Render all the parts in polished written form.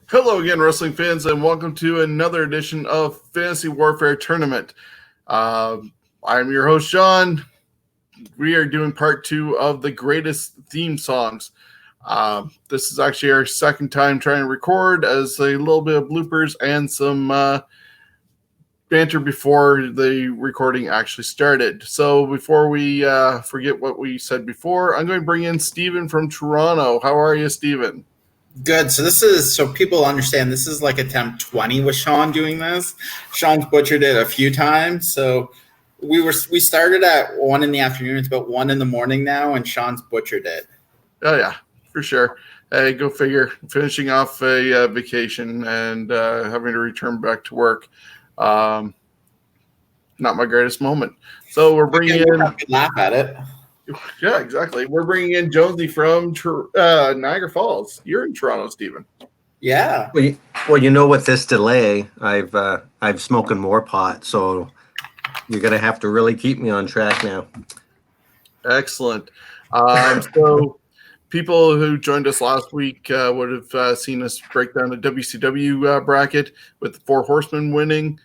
Hello again, wrestling fans, and welcome to another edition of Fantasy Warfare Tournament. I'm your host, Sean. We are doing part 2 of the greatest theme songs. This is actually our second time trying to record, as a little bit of bloopers and some banter before the recording actually started. So before we forget what we said before, I'm going to bring in Steven from Toronto. How are you, Steven? Good. So people understand, this is like attempt 20 with Sean doing this. Sean's butchered it a few times. So we started at 1 in the afternoon. It's about 1 in the morning now, and Sean's butchered it. Oh yeah, for sure. Hey, go figure. Finishing off a vacation and having to return back to work. Not my greatest moment. So we're bringing in. Laugh at it. Yeah, exactly. We're bringing in Jonesy from Niagara Falls. You're in Toronto, Stephen. Yeah. Well, you know, with this delay, I've smoking more pot, so you're gonna have to really keep me on track now. Excellent. So people who joined us last week would have seen us break down the WCW bracket with the 4 Horsemen winning.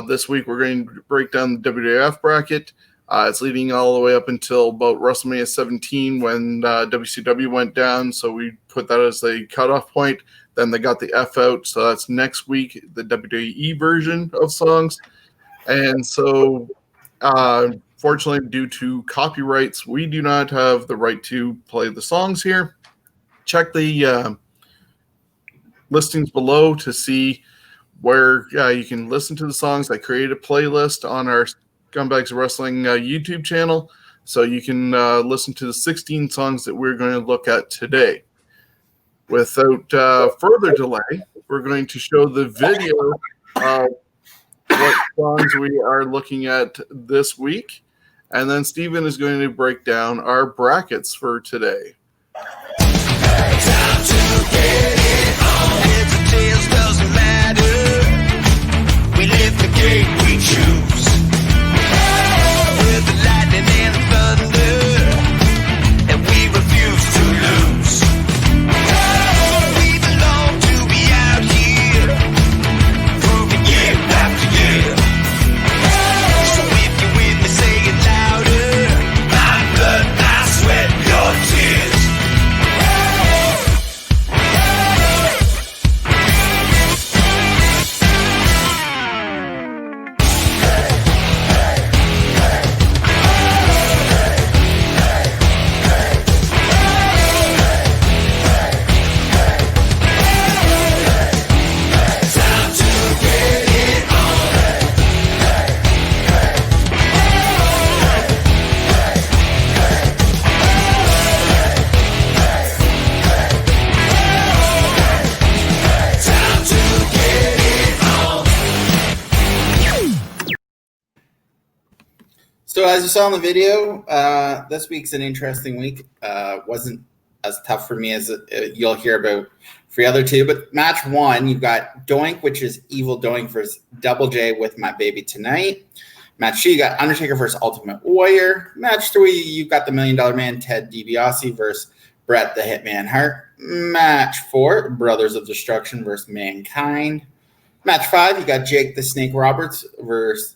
This week we're going to break down the WWF bracket. It's leading all the way up until about WrestleMania 17 when WCW went down. So we put that as the cutoff point. Then they got the F out. So that's next week, the WWE version of songs. And so fortunately, due to copyrights, we do not have the right to play the songs here. Check the listings below to see where you can listen to the songs. I created a playlist on our Scumbags Wrestling YouTube channel, so you can listen to the 16 songs that we're going to look at today. Without further delay, we're going to show the video of what songs we are looking at this week, and then Steven is going to break down our brackets for today. Time to get it on. Heads or tails doesn't matter. We lift the game we choose. With the lightning and the thunder, and we refuse to lose. We belong to be out here, proving year after year. So if you're with me, say it louder. My blood, my sweat, your tears. So as you saw in the video, this week's an interesting week. Wasn't as tough for me as you'll hear about for the other two. But match 1, you've got Doink, which is Evil Doink versus Double J with My Baby Tonight. Match 2, you got Undertaker versus Ultimate Warrior. Match 3, you've got the $1 Million Man, Ted DiBiase versus Bret the Hitman Hart. Match 4, Brothers of Destruction versus Mankind. Match 5, you got Jake the Snake Roberts versus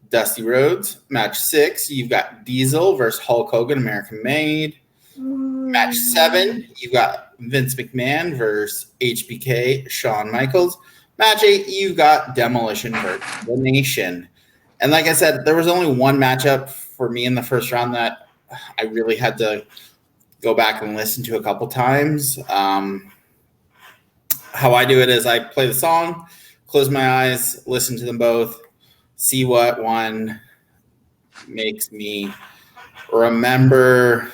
Dusty Rhodes. Match 6, you've got Diesel versus Hulk Hogan, American Made. Match 7, you've got Vince McMahon versus HBK, Shawn Michaels. Match 8, you've got Demolition versus The Nation. And like I said, there was only one matchup for me in the first round that I really had to go back and listen to a couple times. How I do it is I play the song, close my eyes, listen to them both, see what one makes me remember,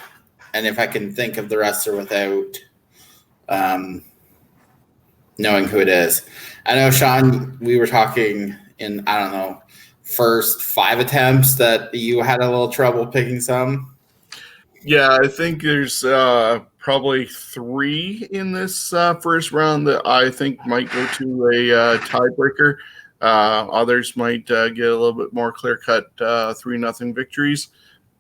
and if I can think of the rest or without knowing who it is. I know, Sean, we were talking in, I don't know, first 5 attempts that you had a little trouble picking some. Yeah, I think there's probably 3 in this first round that I think might go to a tiebreaker. Others might get a little bit more clear-cut 3-0 victories.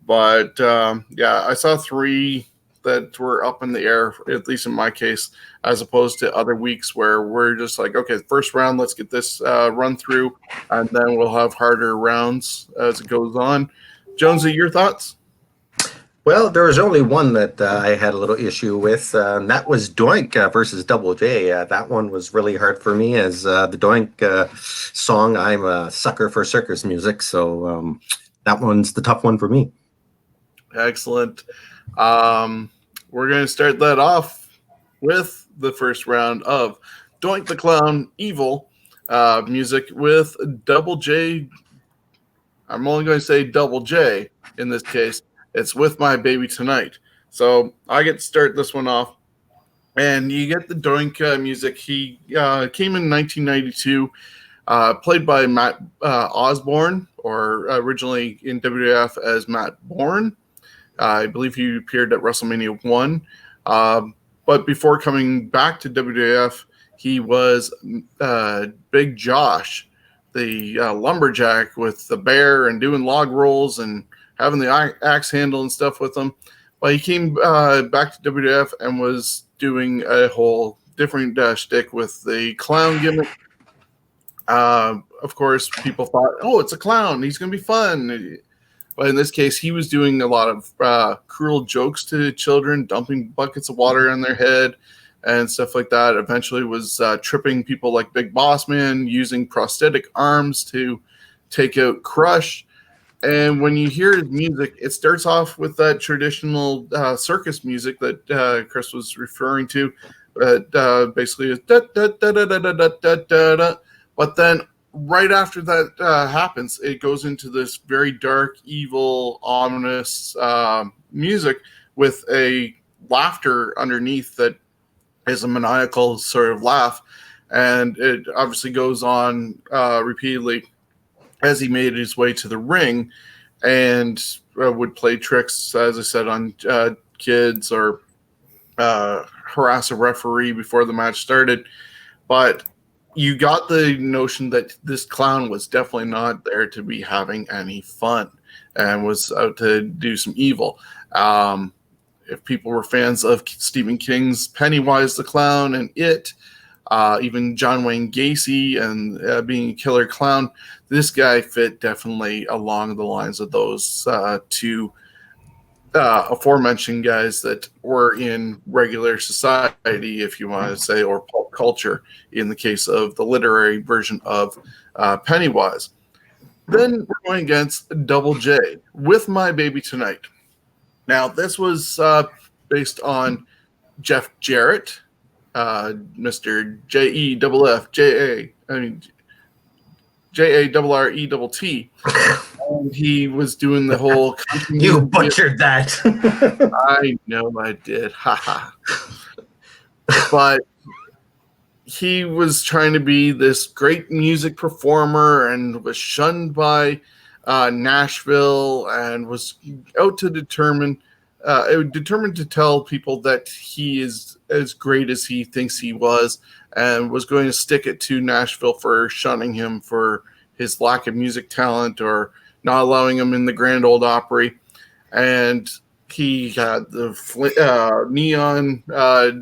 But, yeah, I saw 3 that were up in the air, at least in my case, as opposed to other weeks where we're just like, okay, first round, let's get this run through, and then we'll have harder rounds as it goes on. Jonesy, your thoughts? Well, there was only one that I had a little issue with, and that was Doink versus Double J. That one was really hard for me as the Doink song. I'm a sucker for circus music, so that one's the tough one for me. Excellent. We're going to start that off with the first round of Doink the Clown Evil music with Double J. I'm only going to say Double J in this case. It's With My Baby Tonight. So I get to start this one off. And you get the Doink music. He came in 1992, played by Matt Osborne, or originally in WWF as Matt Bourne. I believe he appeared at WrestleMania 1. But before coming back to WWF, he was Big Josh, the lumberjack with the bear and doing log rolls and having the axe handle and stuff with him. But he came back to WWF and was doing a whole different shtick with the clown gimmick. Of course, people thought, oh, it's a clown. He's going to be fun. But in this case, he was doing a lot of cruel jokes to children, dumping buckets of water on their head and stuff like that. Eventually was tripping people like Big Boss Man, using prosthetic arms to take out Crush. And when you hear his music, it starts off with that traditional circus music that Chris was referring to. Basically, is da da da da da da da da da. But then right after that happens, it goes into this very dark, evil, ominous music with a laughter underneath that is a maniacal sort of laugh. And it obviously goes on repeatedly as he made his way to the ring and would play tricks, as I said, on kids or harass a referee before the match started. But you got the notion that this clown was definitely not there to be having any fun and was out to do some evil. If people were fans of Stephen King's Pennywise the Clown and It, even John Wayne Gacy and being a killer clown, this guy fit definitely along the lines of those two aforementioned guys that were in regular society, if you want to say, or pulp culture in the case of the literary version of Pennywise. Then we're going against Double J with My Baby Tonight. Now, this was based on Jeff Jarrett, Mr. Jarrett. And he was doing the whole. You butchered that. I know I did. Haha. But he was trying to be this great music performer and was shunned by Nashville and was out to determined to tell people that he is as great as he thinks he was, and was going to stick it to Nashville for shunning him for his lack of music talent or not allowing him in the Grand Ole Opry. And he had the neon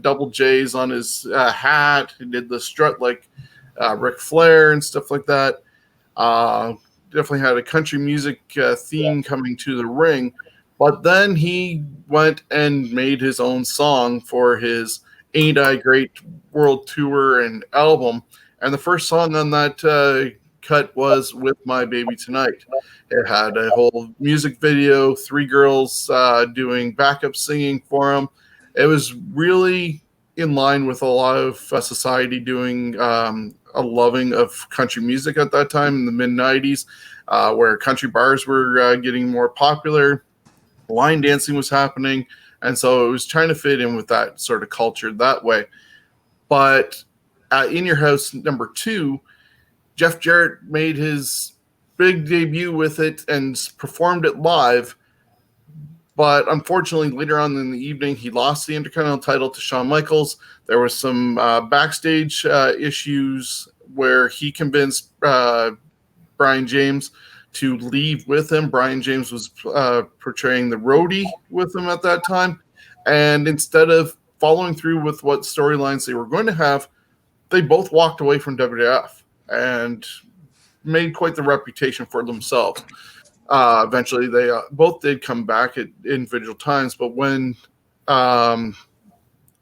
double J's on his hat. He did the strut like Ric Flair and stuff like that. Definitely had a country music theme coming to the ring. But then he went and made his own song for his Ain't I Great World Tour and album. And the first song on that cut was With My Baby Tonight. It had a whole music video, 3 girls doing backup singing for him. It was really in line with a lot of society doing a loving of country music at that time in the mid-90s, where country bars were getting more popular. Line dancing was happening, and so it was trying to fit in with that sort of culture that way. But In Your House number 2, Jeff Jarrett made his big debut with it and performed it live. But unfortunately, later on in the evening, he lost the Intercontinental title to Shawn Michaels. There was some backstage issues where he convinced Brian James to leave with him. Brian James was portraying the roadie with him at that time. And instead of following through with what storylines they were going to have, they both walked away from WWF and made quite the reputation for themselves. Eventually, they both did come back at individual times, but when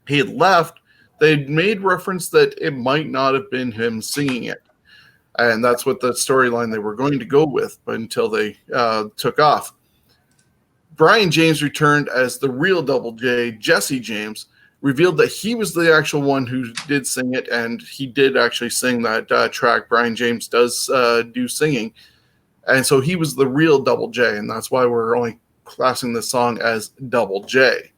he had left, they made reference that it might not have been him singing it. And that's what the storyline they were going to go with, but until they took off. Brian James returned as the real Double J. Jesse James revealed that he was the actual one who did sing it, and he did actually sing that track. Brian James does do singing. And so he was the real Double J, and that's why we're only classing this song as Double J.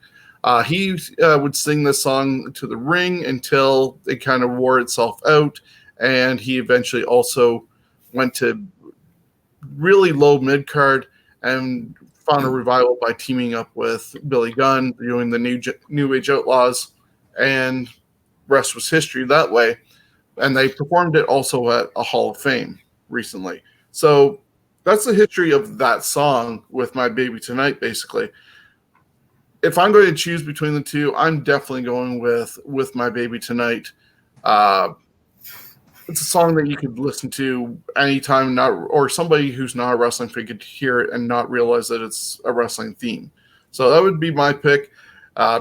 He would sing this song to the ring until it kind of wore itself out, and he eventually also went to really low mid-card and found a revival by teaming up with Billy Gunn, doing the New Age Outlaws, and rest was history that way. And they performed it also at a Hall of Fame recently. So that's the history of that song with My Baby Tonight, basically. If I'm going to choose between the two, I'm definitely going with My Baby Tonight. It's a song that you could listen to anytime, or somebody who's not a wrestling fan could hear it and not realize that it's a wrestling theme. So that would be my pick.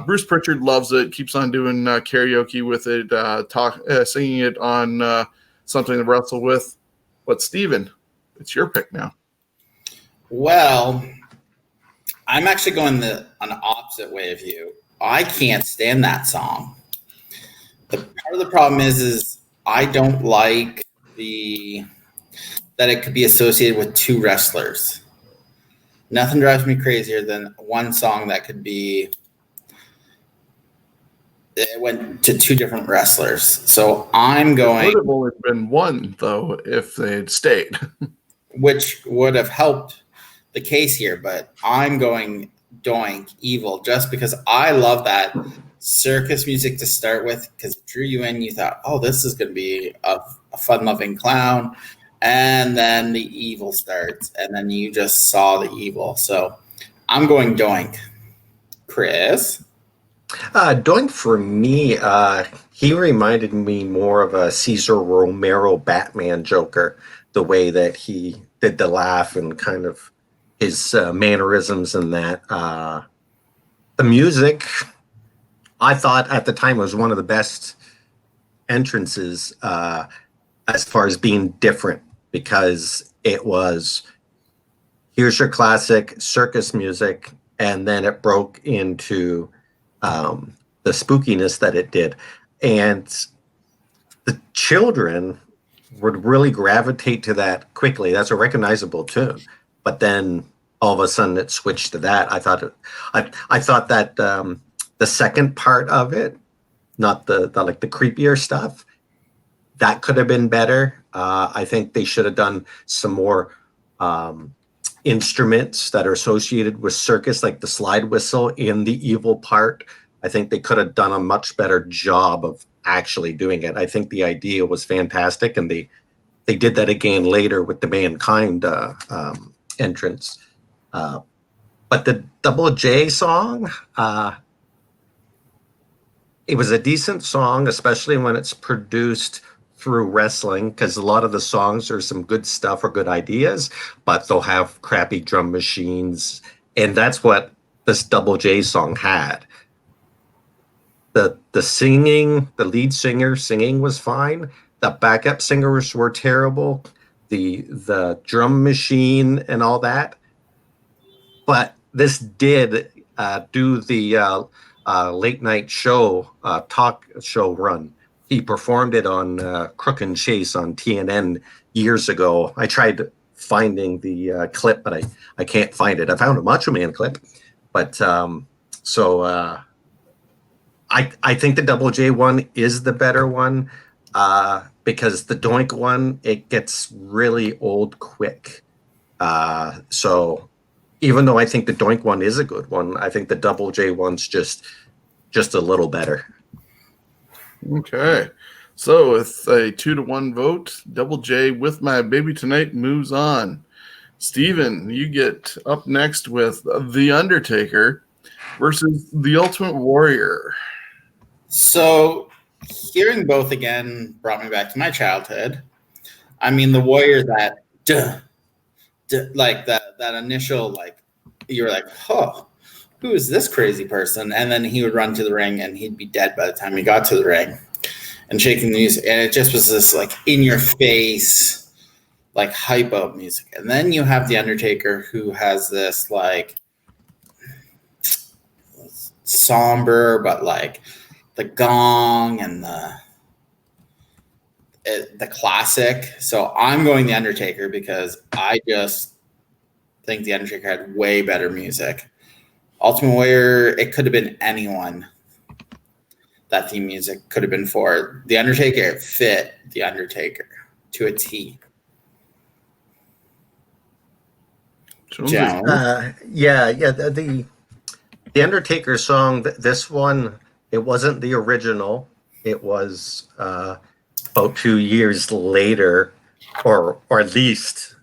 Bruce Pritchard loves it, keeps on doing karaoke with it, singing it on Something to Wrestle With. But Steven, it's your pick now. Well, I'm actually going on the opposite way of you. I can't stand that song. Part of the problem is I don't like that it could be associated with two wrestlers. Nothing drives me crazier than one song that could be it went to two different wrestlers. So I'm going. It would have only been one though if they had stayed, which would have helped the case here. But I'm going Doink Evil just because I love that circus music to start with, because it drew you in. You thought, oh, this is going to be a fun-loving clown, and then the evil starts, and then you just saw the evil. So I'm going Doink. Chris? Doink for me, he reminded me more of a Cesar Romero Batman Joker, the way that he did the laugh and kind of his mannerisms and that. The music, I thought at the time, was one of the best entrances as far as being different, because it was, here's your classic circus music, and then it broke into the spookiness that it did. And the children would really gravitate to that quickly. That's a recognizable tune. But then all of a sudden it switched to that. I thought that the second part of it, not the like the creepier stuff, that could have been better. I think they should have done some more instruments that are associated with circus, like the slide whistle in the evil part. I think they could have done a much better job of actually doing it. I think the idea was fantastic, and they did that again later with the Mankind entrance. But the Double J song, it was a decent song, especially when it's produced through wrestling, because a lot of the songs are some good stuff or good ideas, but they'll have crappy drum machines. And that's what this Double J song had. The singing, the lead singer singing was fine. The backup singers were terrible. The drum machine and all that. But this did do the late night show, talk show run. He performed it on Crook and Chase on TNN years ago. I tried finding the clip, but I can't find it. I found a Macho Man clip. But I think the Double J one is the better one, because the Doink one, it gets really old quick. So even though I think the Doink one is a good one, I think the Double J one's just a little better. Okay. So with a 2-1 vote, Double J with My Baby Tonight moves on. Steven, you get up next with The Undertaker versus the Ultimate Warrior. So hearing both again brought me back to my childhood. I mean, the Warrior, that like that initial, like, you're like, oh, who is this crazy person? And then he would run to the ring and he'd be dead by the time he got to the ring, and shaking the music. And it just was this like in your face, like hype up music. And then you have the Undertaker, who has this like somber, but like the gong and the classic. So I'm going the Undertaker because I just think the Undertaker had way better music. Ultimate Warrior, it could have been anyone that theme music could have been for. The Undertaker, it fit the Undertaker to a T. The Undertaker song. This one, it wasn't the original. It was about 2 years later, or at least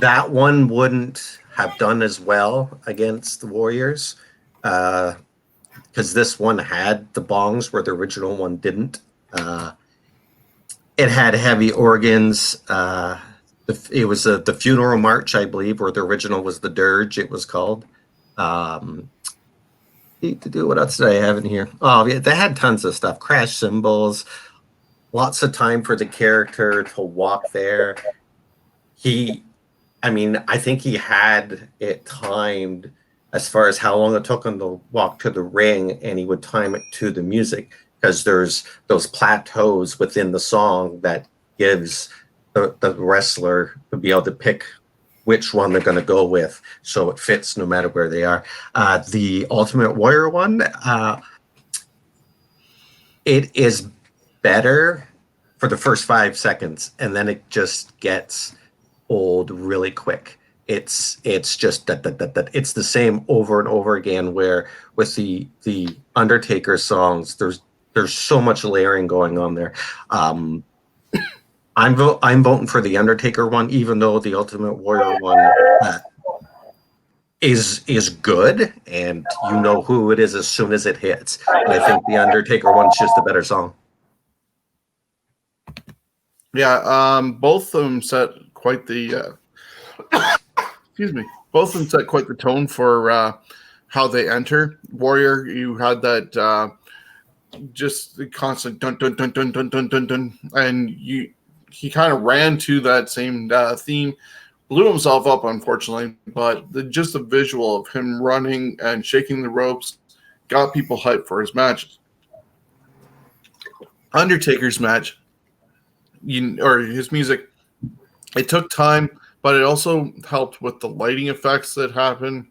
that one wouldn't have done as well against the Warriors, because this one had the bongs where the original one didn't. It had heavy organs. It was the Funeral March, I believe, where the original was the Dirge, it was called. What else did I have in here? Oh, yeah, they had tons of stuff. Crash cymbals, lots of time for the character to walk there. I think he had it timed as far as how long it took him to walk to the ring, and he would time it to the music, because there's those plateaus within the song that gives the wrestler to be able to pick which one they're going to go with, so it fits no matter where they are. The Ultimate Warrior one, it is better for the first 5 seconds, and then it just gets old really quick. It's just that it's the same over and over again, where with the Undertaker songs, there's so much layering going on there. I'm voting for the Undertaker one, even though the Ultimate Warrior one is good, and you know who it is as soon as it hits. And I think the Undertaker one's just a better song. Yeah, both of them set quite the excuse me. Both of them set quite the tone for how they enter. Warrior, you had that just the constant dun dun dun dun dun dun dun dun, and he kind of ran to that same theme, blew himself up, unfortunately, but just the visual of him running and shaking the ropes got people hyped for his matches. Undertaker's match, or his music, it took time, but it also helped with the lighting effects that happen,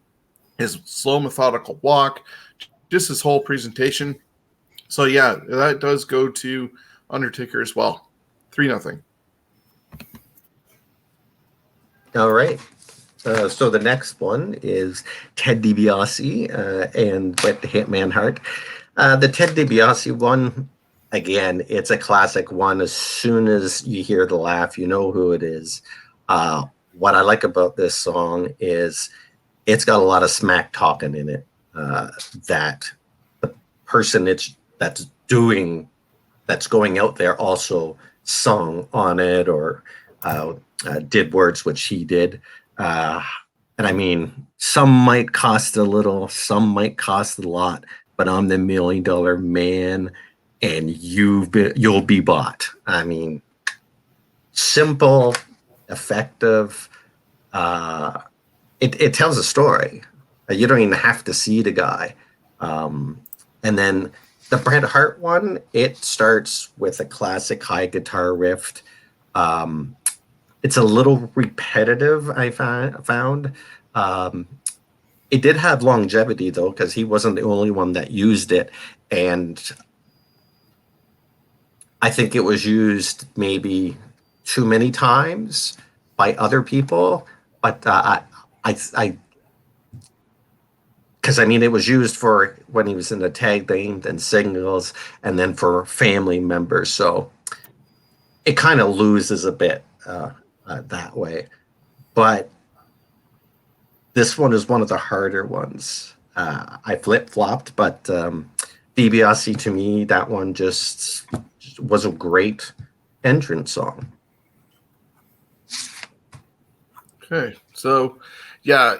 his slow, methodical walk, just his whole presentation. So, yeah, that does go to Undertaker as well. 3-0. All right. So the next one is Ted DiBiase and Bret the Hitman Hart. The Ted DiBiase one, again, it's a classic one. As soon as you hear the laugh, you know who it is. What I like about this song is it's got a lot of smack talking in it, that the person that's going out there also sung on it, or did words which he did. And I mean, some might cost a little, some might cost a lot, but I'm the $1 million man, and you'll be bought. I mean, simple, effective. It tells a story. You don't even have to see the guy. And then the Bret Hart one, it starts with a classic high guitar riff. It's a little repetitive, I found. It did have longevity, though, because he wasn't the only one that used it. And I think it was used maybe too many times by other people. But because I mean, it was used for when he was in the tag team and singles, and then for family members. So it kind of loses a bit that way. But This one is one of the harder ones. I flip-flopped, but DiBiase, to me, that one just was a great entrance song. Okay, so yeah,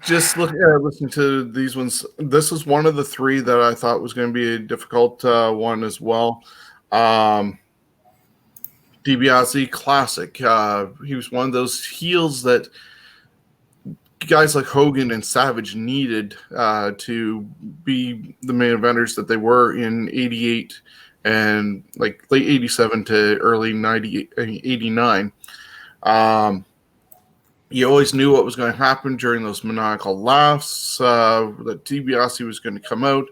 just listening to these ones. This is one of the three that I thought was going to be a difficult one as well. DiBiase, classic. He was one of those heels that guys like Hogan and Savage needed to be the main eventers that they were in '88 and like late '87 to early '89. You always knew what was going to happen during those maniacal laughs, that DiBiase was going to come out.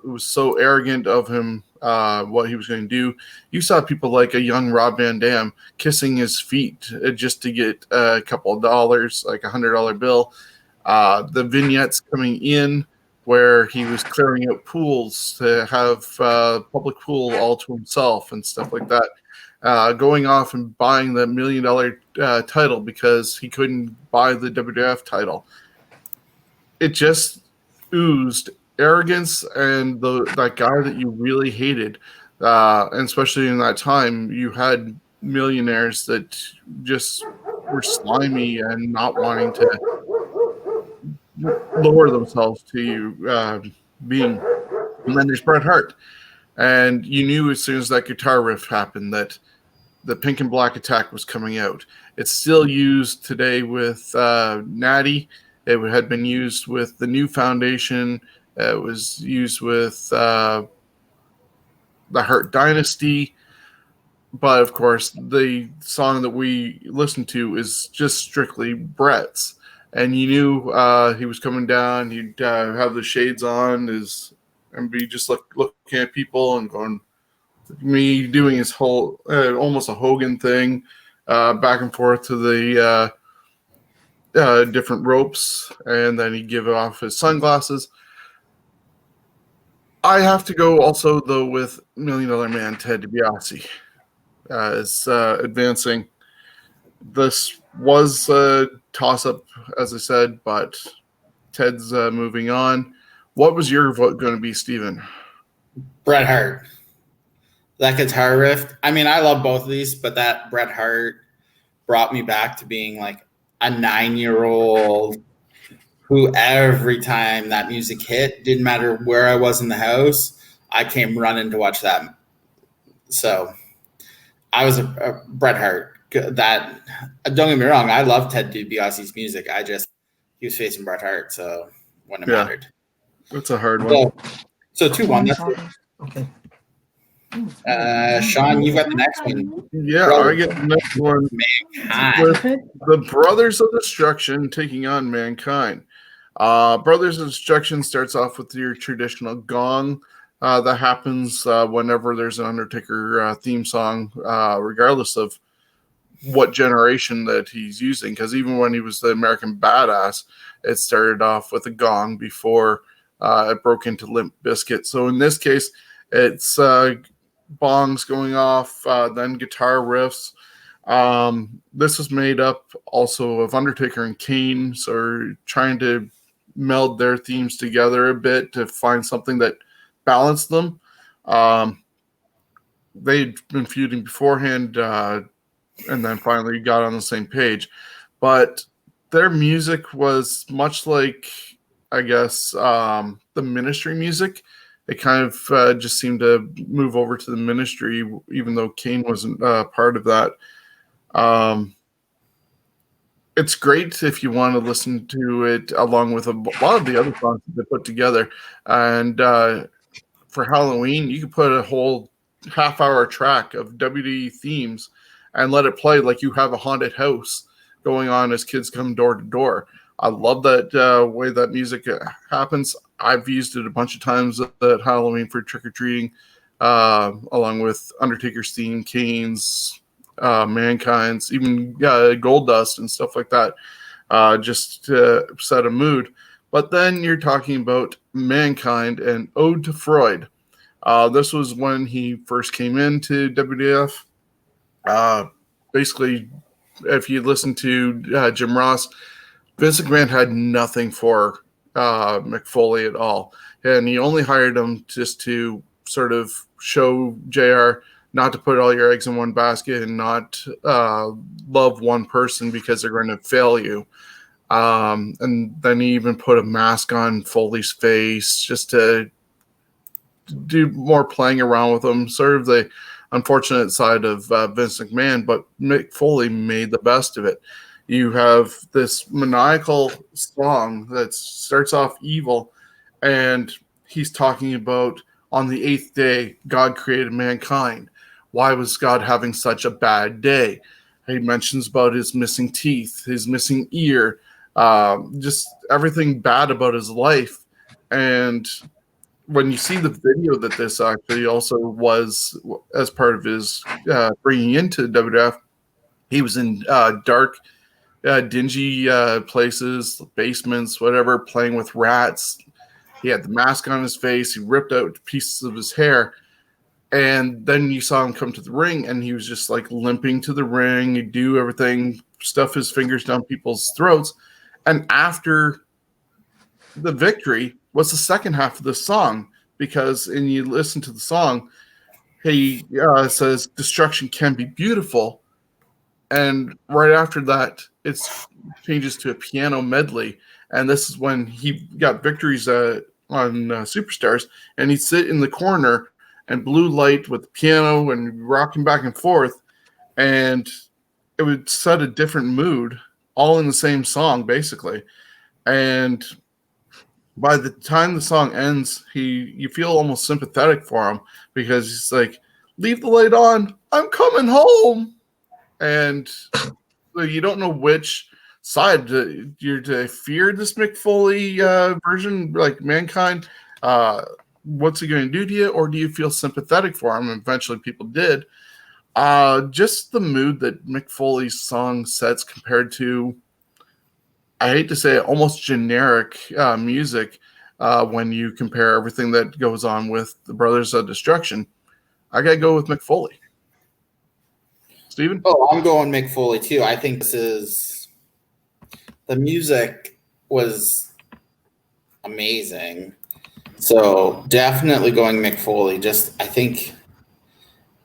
It was so arrogant of him, what he was going to do. You saw people like a young Rob Van Dam kissing his feet just to get a couple of dollars, like $100 bill. The vignettes coming in where he was clearing out pools to have public pool all to himself and stuff like that. Going off and buying the $1 million title because he couldn't buy the WWF title. It just oozed arrogance and that guy that you really hated. And especially in that time, you had millionaires that just were slimy and not wanting to lower themselves to you being. And then there's Bret Hart. And you knew as soon as that guitar riff happened that the Pink and Black Attack was coming out. It's still used today with Natty. It had been used with the New Foundation. It was used with the Hart Dynasty. But, of course, the song that we listened to is just strictly Bret's. And you knew he was coming down. He'd have the shades on and be just looking at people and going, me doing his whole almost a Hogan thing, back and forth to the different ropes, and then he'd give off his sunglasses. I have to go also though with $1 Million Man Ted DiBiase as advancing. This was a toss-up, as I said, but Ted's moving on. What was your vote going to be, Steven? Bret Hart. That guitar riff. I mean, I love both of these, but that Bret Hart brought me back to being like a 9-year-old who every time that music hit, didn't matter where I was in the house, I came running to watch that. So I was a Bret Hart. That, don't get me wrong, I love Ted DiBiase's music. He was facing Bret Hart, so wouldn't have mattered. That's a hard one. So 2-1. Okay. Shawn, you got the next one. Yeah, I get the next one. With the Brothers of Destruction taking on Mankind. Brothers of Destruction starts off with your traditional gong that happens whenever there's an Undertaker theme song, regardless of what generation that he's using. Because even when he was the American Badass, it started off with a gong before it broke into Limp Bizkit. So in this case, it's bongs going off, then guitar riffs. This was made up also of Undertaker and Kane, so trying to meld their themes together a bit to find something that balanced them. They'd been feuding beforehand, and then finally got on the same page. But their music was much like, I guess, the Ministry music. It kind of just seemed to move over to the Ministry, even though Kane wasn't part of that. It's great if you want to listen to it along with a lot of the other songs that they put together. And for Halloween, you could put a whole half-hour track of WWE themes and let it play like you have a haunted house going on as kids come door to door. I love that way that music happens. I've used it a bunch of times at Halloween for trick-or-treating, along with Undertaker's theme, Kane's, Mankind's, even Goldust and stuff like that, just to set a mood. But then you're talking about Mankind and Ode to Freud. This was when he first came into WWF. Basically, if you listen to Jim Ross, Vince McMahon had nothing for Mick Foley at all, and he only hired him just to sort of show JR not to put all your eggs in one basket and not love one person because they're going to fail you. And then he even put a mask on Foley's face just to do more playing around with him, sort of the unfortunate side of Vince McMahon, but Mick Foley made the best of it. You have this maniacal song that starts off evil, and he's talking about on the 8th day, God created mankind. Why was God having such a bad day? He mentions about his missing teeth, his missing ear, just everything bad about his life. And when you see the video that this actually also was as part of his bringing into WWF, he was in dark, dingy places, basements, whatever, playing with rats. He had the mask on his face. He ripped out pieces of his hair. And then you saw him come to the ring, and he was just like limping to the ring. He'd do everything, stuff his fingers down people's throats. And after the victory was the second half of the song, because and you listen to the song, he says, "Destruction can be beautiful." And right after that, it changes to a piano medley. And this is when he got victories on Superstars, and he'd sit in the corner and blue light with the piano and rocking back and forth, and it would set a different mood, all in the same song, basically. And by the time the song ends, you feel almost sympathetic for him, because he's like, "Leave the light on, I'm coming home." And you don't know which side you're to fear this Mick Foley version, like Mankind. What's he going to do to you? Or do you feel sympathetic for him? And eventually people did. Just the mood that Mick Foley's song sets compared to, I hate to say it, almost generic music when you compare everything that goes on with the Brothers of Destruction. I got to go with Mick Foley. Steven? Oh, I'm going Mick Foley too. I think the music was amazing. So definitely going Mick Foley. Just, I think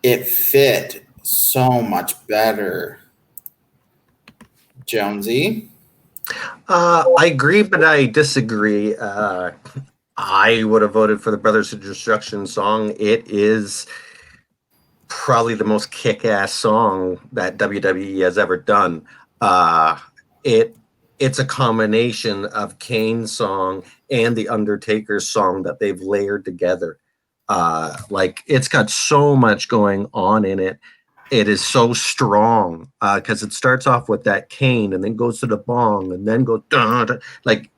it fit so much better. Jonesy? I agree, but I disagree. I would have voted for the Brothers of Destruction song. It is probably the most kick-ass song that WWE has ever done. It's a combination of Kane's song and the Undertaker's song that they've layered together. Like, it's got so much going on in it. It is so strong because it starts off with that Kane and then goes to the bong and then goes dun, dun. Like,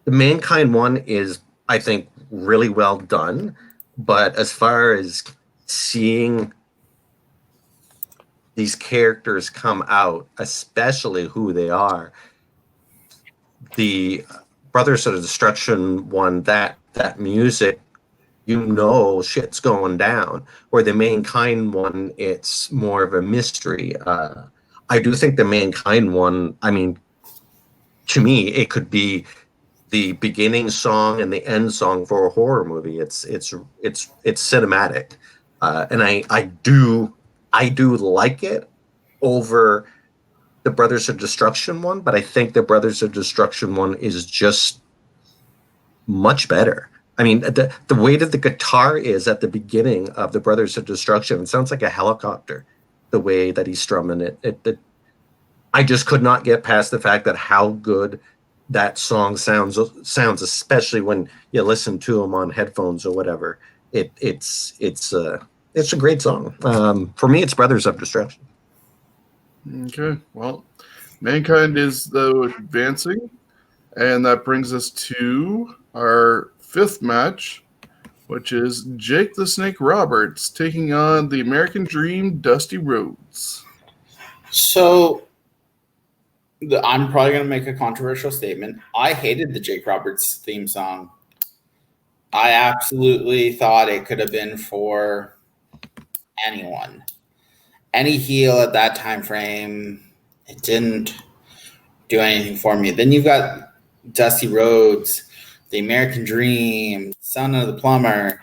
the Mankind one is, I think, really well done. But as far as seeing these characters come out, especially who they are, the Brothers of Destruction one, that music, shit's going down. Or the Mankind one, it's more of a mystery. I do think the Mankind one, I mean, to me, it could be the beginning song and the end song for a horror movie. It's cinematic, and I do like it over the Brothers of Destruction one, but I think the Brothers of Destruction one is just much better. I mean, the way that the guitar is at the beginning of the Brothers of Destruction, it sounds like a helicopter. The way that he's strumming it, I just could not get past the fact that how good that song sounds, especially when you listen to them on headphones or whatever. It's a great song. For me, it's Brothers of Destruction. Okay, well, Mankind is, though, advancing, and that brings us to our fifth match, which is Jake the Snake Roberts taking on the American Dream, Dusty Rhodes. So I'm probably going to make a controversial statement. I hated the Jake Roberts theme song. I absolutely thought it could have been for anyone. Any heel at that time frame. It didn't do anything for me. Then you've got Dusty Rhodes, The American Dream, Son of the Plumber.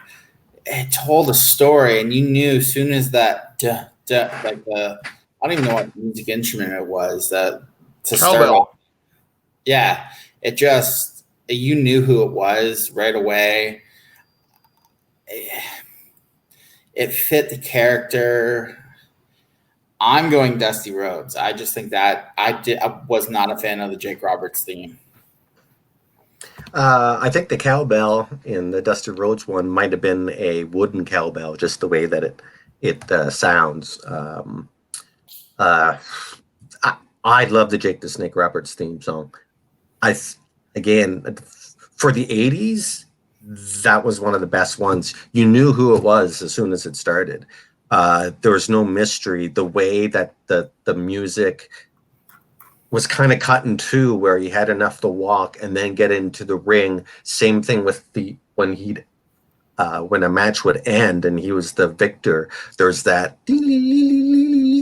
It told a story, and you knew as soon as that like the I don't even know what music instrument it was that to start off. Yeah, you knew who it was right away. It fit the character. I'm going Dusty Rhodes. I just think that I was not a fan of the Jake Roberts theme. I think the cowbell in the Dusty Rhodes one might have been a wooden cowbell, just the way that it sounds. I love the Jake the Snake Roberts theme song. Again, for the 80s, that was one of the best ones. You knew who it was as soon as it started. There was no mystery. The way that the music was kind of cut in two, where he had enough to walk and then get into the ring. Same thing with when a match would end and he was the victor. There's that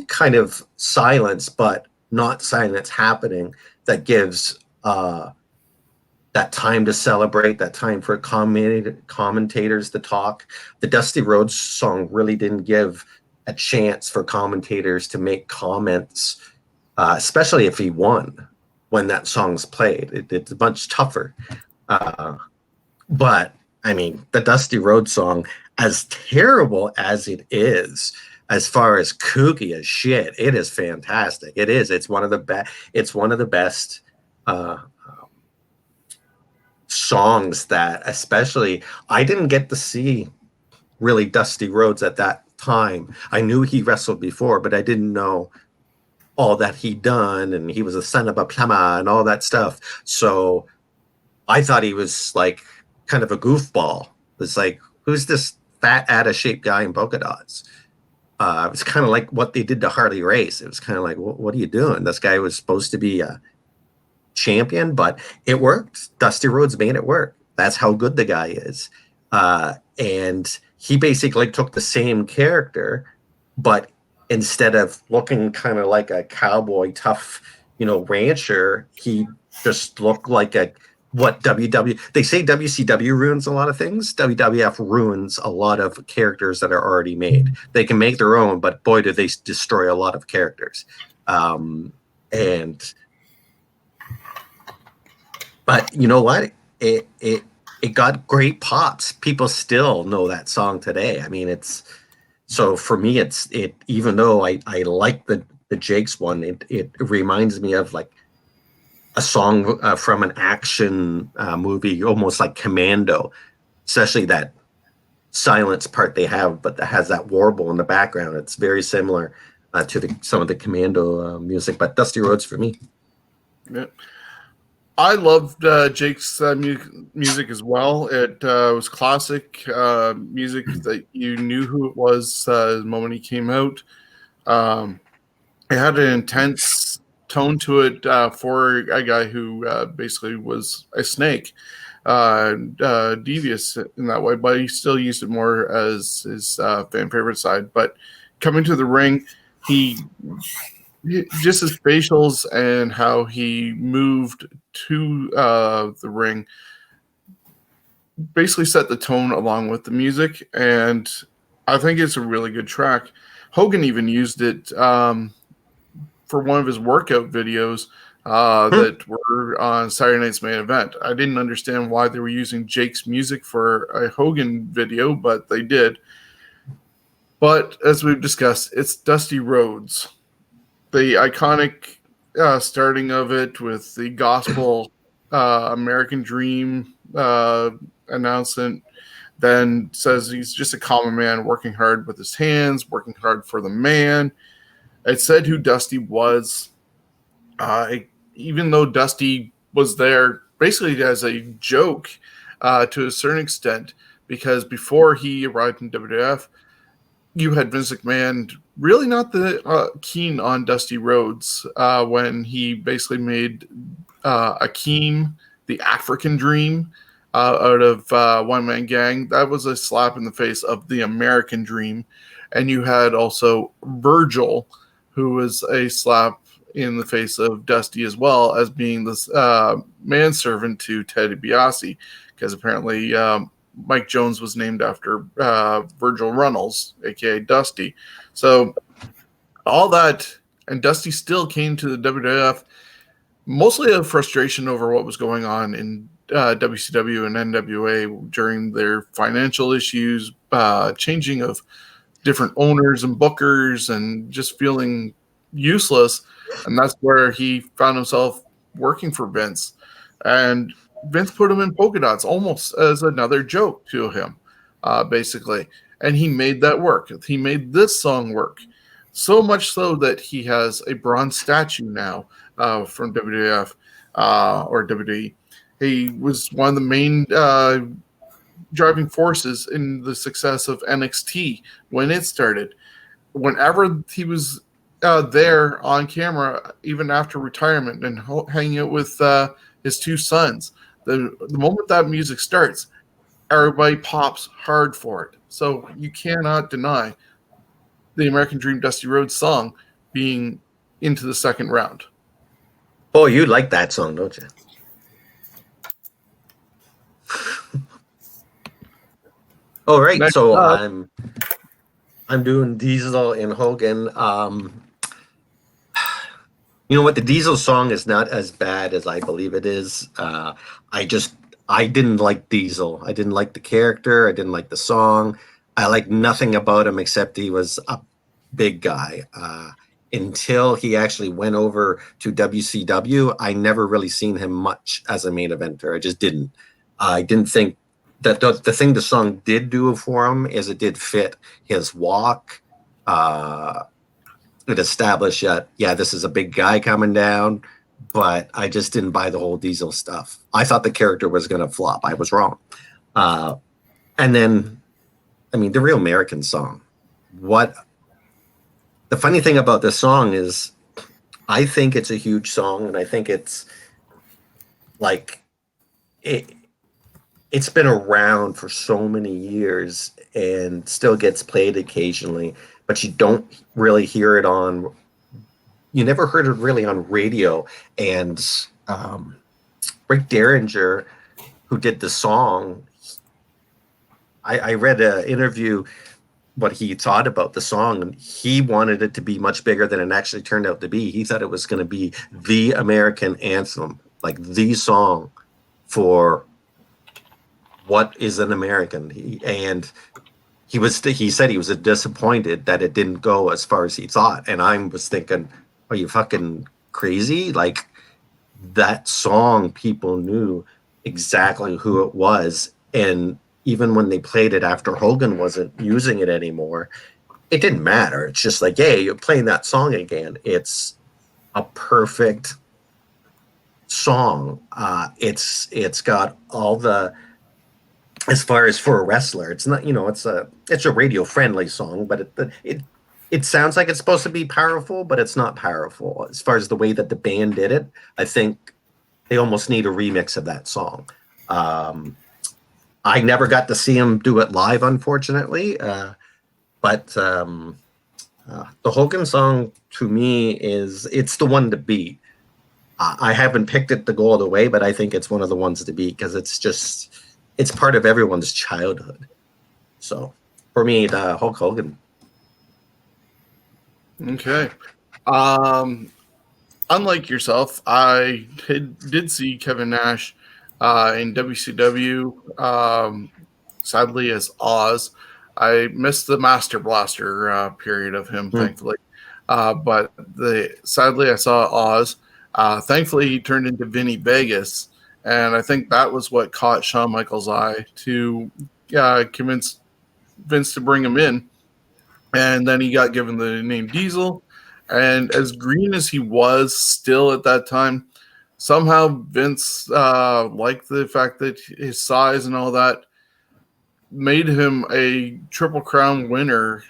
kind of silence, but not silence happening, that gives that time to celebrate, that time for commentators to talk. The Dusty Rhodes song really didn't give a chance for commentators to make comments, especially if he won when that song's played. It's much tougher. But, I mean, the Dusty Rhodes song, as terrible as it is, as far as kooky as shit, it is fantastic. It is. It's one of the best songs that, especially, I didn't get to see really Dusty Rhodes at that time. I knew he wrestled before, but I didn't know all that he'd done, and he was a son of a plumber and all that stuff. So I thought he was like kind of a goofball. It's like, who's this fat, out of shape guy in polka dots? It was kind of like what they did to Harley Race. It was kind of like, what are you doing? This guy was supposed to be a champion, but it worked. Dusty Rhodes made it work. That's how good the guy is. And he basically took the same character, but instead of looking kind of like a cowboy, tough, rancher, he just looked like they say WCW ruins a lot of things. WWF ruins a lot of characters that are already made. They can make their own, but boy, do they destroy a lot of characters. But you know what? It got great pops. People still know that song today. I mean, so for me, even though I like the Jake's one, it reminds me of like a song from an action movie, almost like Commando, especially that silence part they have, but that has that warble in the background. It's very similar to some of the Commando music, but Dusty Rhodes for me. Yeah. I loved Jake's music as well. It was classic music that you knew who it was the moment he came out. It had an intense tone to it for a guy who basically was a snake, devious in that way, but he still used it more as his fan favorite side. But coming to the ring, just his facials and how he moved to the ring basically set the tone along with the music, and I think it's a really good track. Hogan even used it for one of his workout videos that were on Saturday Night's Main Event. I didn't understand why they were using Jake's music for a Hogan video, but they did. But as we've discussed, it's Dusty Rhodes. The iconic starting of it with the gospel American Dream announcement, then says he's just a common man working hard with his hands, working hard for the man. It said who Dusty was, even though Dusty was there basically as a joke to a certain extent, because before he arrived in WWF, you had Vince McMahon really not keen on Dusty Rhodes when he basically made Akeem, the African Dream, out of One Man Gang. That was a slap in the face of the American Dream. And you had also Virgil, who was a slap in the face of Dusty as well as being this manservant to Ted DiBiase, because apparently Mike Jones was named after Virgil Runnels, aka Dusty. So all that, and Dusty still came to the WWF mostly a frustration over what was going on in WCW and NWA during their financial issues, changing of different owners and bookers, and just feeling useless. And that's where he found himself working for Vince. And Vince put him in polka dots almost as another joke to him, basically. And he made that work. He made this song work. So much so that he has a bronze statue now from WWF or WWE. He was one of the main driving forces in the success of NXT when it started. Whenever he was there on camera, even after retirement and hanging out with his two sons, the moment that music starts, everybody pops hard for it. So you cannot deny the American Dream Dusty Rhodes song being into the second round. Oh, you like that song, don't you? All right, Next so up. I'm doing Diesel and Hogan. You know what? The Diesel song is not as bad as I believe it is. I didn't like Diesel. I didn't like the character. I didn't like the song. I liked nothing about him except he was a big guy. Until he actually went over to WCW, I never really seen him much as a main eventer. I just didn't. I didn't think that the thing the song did do for him is it did fit his walk. It established that, yeah, this is a big guy coming down, but I just didn't buy the whole Diesel stuff. I thought the character was going to flop. I was wrong. And then, I mean, the Real American song. The funny thing about this song is I think it's a huge song, and I think it's like it's been around for so many years and still gets played occasionally, but you don't really hear it you never heard it really on radio. And Rick Derringer, who did the song, I read an interview what he thought about the song, and he wanted it to be much bigger than it actually turned out to be. He thought it was going to be the American anthem, like the song for what is an American. He said he was disappointed that it didn't go as far as he thought. And I was thinking, are you fucking crazy? Like, that song, people knew exactly who it was. And even when they played it after Hogan wasn't using it anymore, it didn't matter. It's just like, hey, you're playing that song again. It's a perfect song. It's got all the, as far as for a wrestler, it's not, it's a radio friendly song, but it sounds like it's supposed to be powerful, but it's not powerful. As far as the way that the band did it, I think they almost need a remix of that song. I never got to see him do it live, unfortunately. But the Hogan song, to me, it's the one to beat. I haven't picked it to go all the way, but I think it's one of the ones to beat because it's part of everyone's childhood. So for me, the Hulk Hogan. Okay. Unlike yourself, I did see Kevin Nash in WCW, sadly as Oz. I missed the Master Blaster period of him, thankfully. But sadly, I saw Oz. Thankfully, he turned into Vinny Vegas, and I think that was what caught Shawn Michaels' eye to convince Vince to bring him in. And then he got given the name Diesel. And as green as he was still at that time, somehow Vince liked the fact that his size and all that made him a Triple Crown winner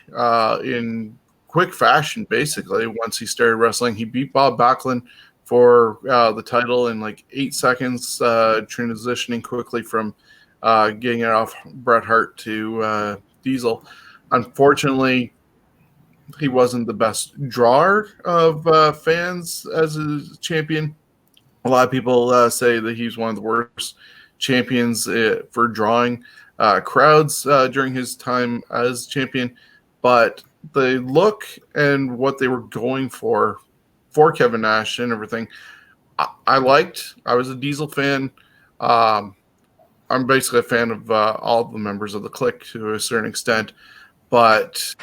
in quick fashion, basically. Once he started wrestling, he beat Bob Backlund for the title in like 8 seconds, transitioning quickly from getting it off Bret Hart to Diesel. Unfortunately, he wasn't the best drawer of fans as a champion. A lot of people say that he's one of the worst champions for drawing crowds during his time as champion. But the look and what they were going for Kevin Nash and everything, I liked. I was a Diesel fan. I'm basically a fan of all the members of the Clique to a certain extent. But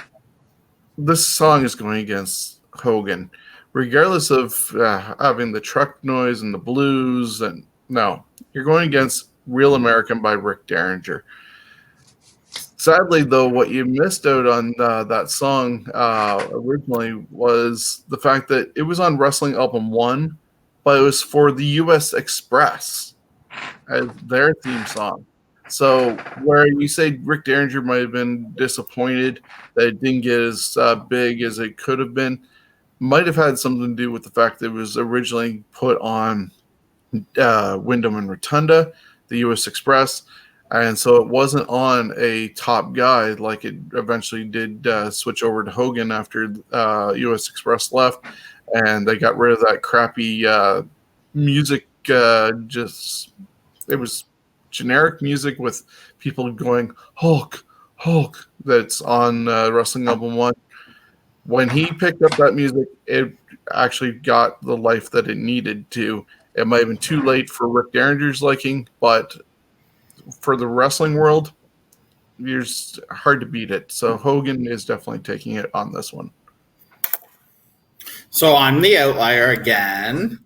this song is going against Hogan, regardless of having the truck noise and the blues. And no, you're going against Real American by Rick Derringer. Sadly, though, what you missed out on that song originally was the fact that it was on Wrestling Album 1, but it was for the U.S. Express as their theme song. So where you say Rick Derringer might have been disappointed that it didn't get as big as it could have been, might have had something to do with the fact that it was originally put on Wyndham and Rotunda, the U.S. Express, and so it wasn't on a top guide like it eventually did switch over to Hogan after U.S. Express left, and they got rid of that crappy music. It was generic music with people going Hulk, Hulk. That's on Wrestling Album 1. When he picked up that music, it actually got the life that it needed to. It might have been too late for Rick Derringer's liking, but for the wrestling world, it's hard to beat it. So Hogan is definitely taking it on this one. So I'm the outlier again.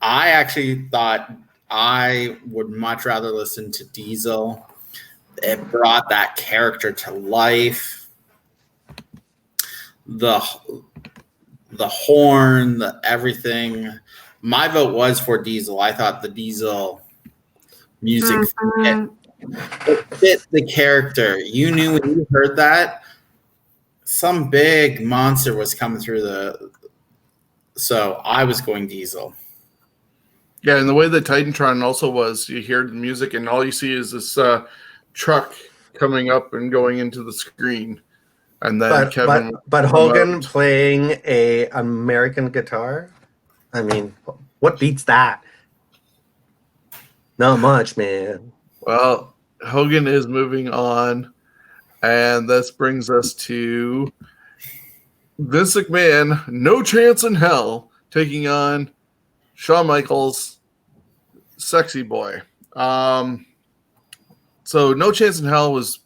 I actually thought I would much rather listen to Diesel. It brought that character to life. The horn, the everything. My vote was for Diesel. I thought the Diesel music fit the character. You knew when you heard that some big monster was coming through so I was going Diesel. Yeah, and the way the Titantron also was, you hear the music and all you see is this truck coming up and going into the screen. And then but Hogan playing a American guitar? I mean, what beats that? Not much, man. Well, Hogan is moving on, and this brings us to Vince McMahon, no chance in hell, taking on Shawn Michaels, Sexy Boy. So no chance in hell was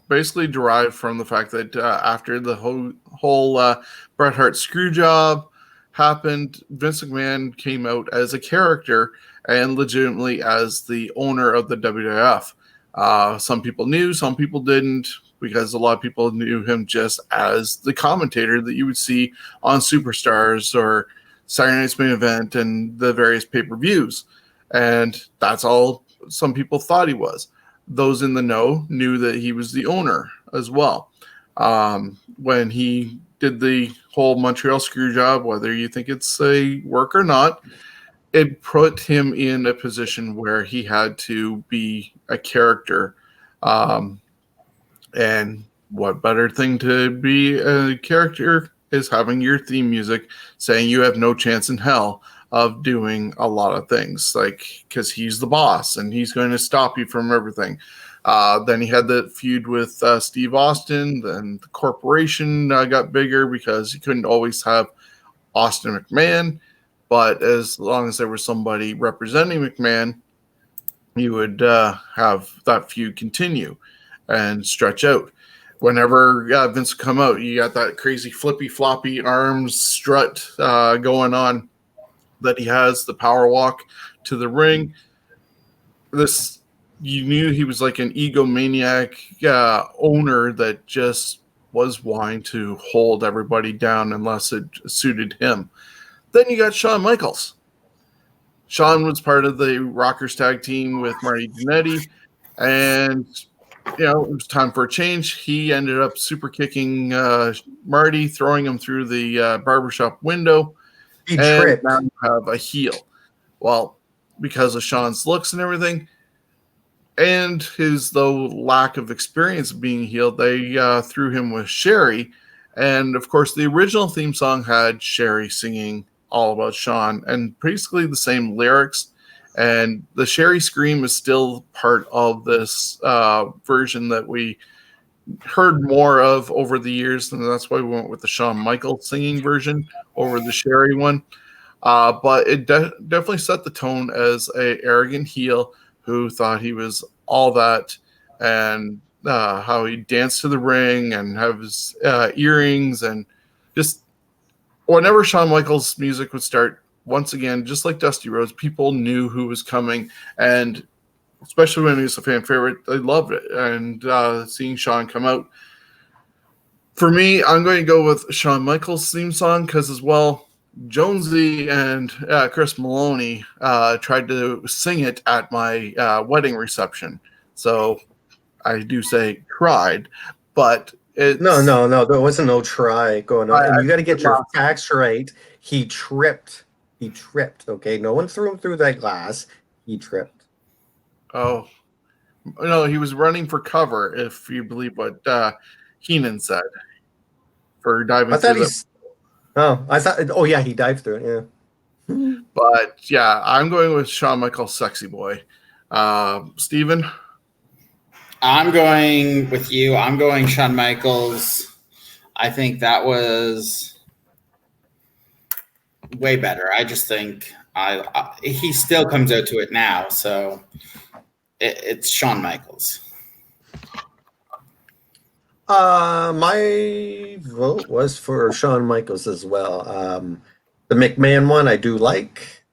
basically derived from the fact that after the whole Bret Hart screw job happened, Vince McMahon came out as a character and legitimately as the owner of the WWF. Some people knew, some people didn't, because a lot of people knew him just as the commentator that you would see on Superstars or Saturday Night's Main Event and the various pay-per-views. And that's all some people thought he was. Those in the know knew that he was the owner as well. When he did the whole Montreal screw job, whether you think it's a work or not, it put him in a position where he had to be a character. And what better thing to be a character is having your theme music saying you have no chance in hell of doing a lot of things, like, because he's the boss and he's going to stop you from everything. Then he had the feud with Steve Austin. Then the corporation got bigger because you couldn't always have Austin McMahon. But as long as there was somebody representing McMahon, you would have that feud continue and stretch out. Whenever Vince would come out, you got that crazy flippy floppy arms strut going on that he has, the power walk to the ring. This, you knew he was like an egomaniac owner that just was wanting to hold everybody down unless it suited him. Then you got Shawn Michaels. Shawn was part of the Rockers tag team with Marty Jannetty, and it was time for a change. He ended up super kicking Marty, throwing him through the barbershop window. He tripped. Now you have a heel. Well, because of Shawn's looks and everything, and his lack of experience being healed, they threw him with Sherry, And of course, the original theme song had Sherry singing all about Shawn and basically the same lyrics. And the Sherry scream is still part of this version that we heard more of over the years, and that's why we went with the Shawn Michaels singing version over the Sherry one. But it definitely set the tone as a arrogant heel who thought he was all that, and how he danced to the ring and have his earrings, and just whenever Shawn Michaels' music would start, once again, just like Dusty Rhodes, people knew who was coming, and especially when he was a fan favorite, they loved it. And seeing Shawn come out, for me, I'm going to go with Shawn Michaels' theme song because, as well, Jonesy and Chris Maloney tried to sing it at my wedding reception. So I do say tried, but it's... No, there wasn't no try going on. And you got to get your facts right. He tripped. Okay, no one threw him through that glass. He tripped. Oh, no, he was running for cover, if you believe what Heenan said, for diving through Oh, yeah, he dived through it, yeah. But, yeah, I'm going with Shawn Michaels' Sexy Boy. Steven? I'm going with you. I'm going Shawn Michaels. I think that was way better. I just think he still comes out to it now, so... It's Shawn Michaels. My vote was for Shawn Michaels as well. The McMahon one I do like,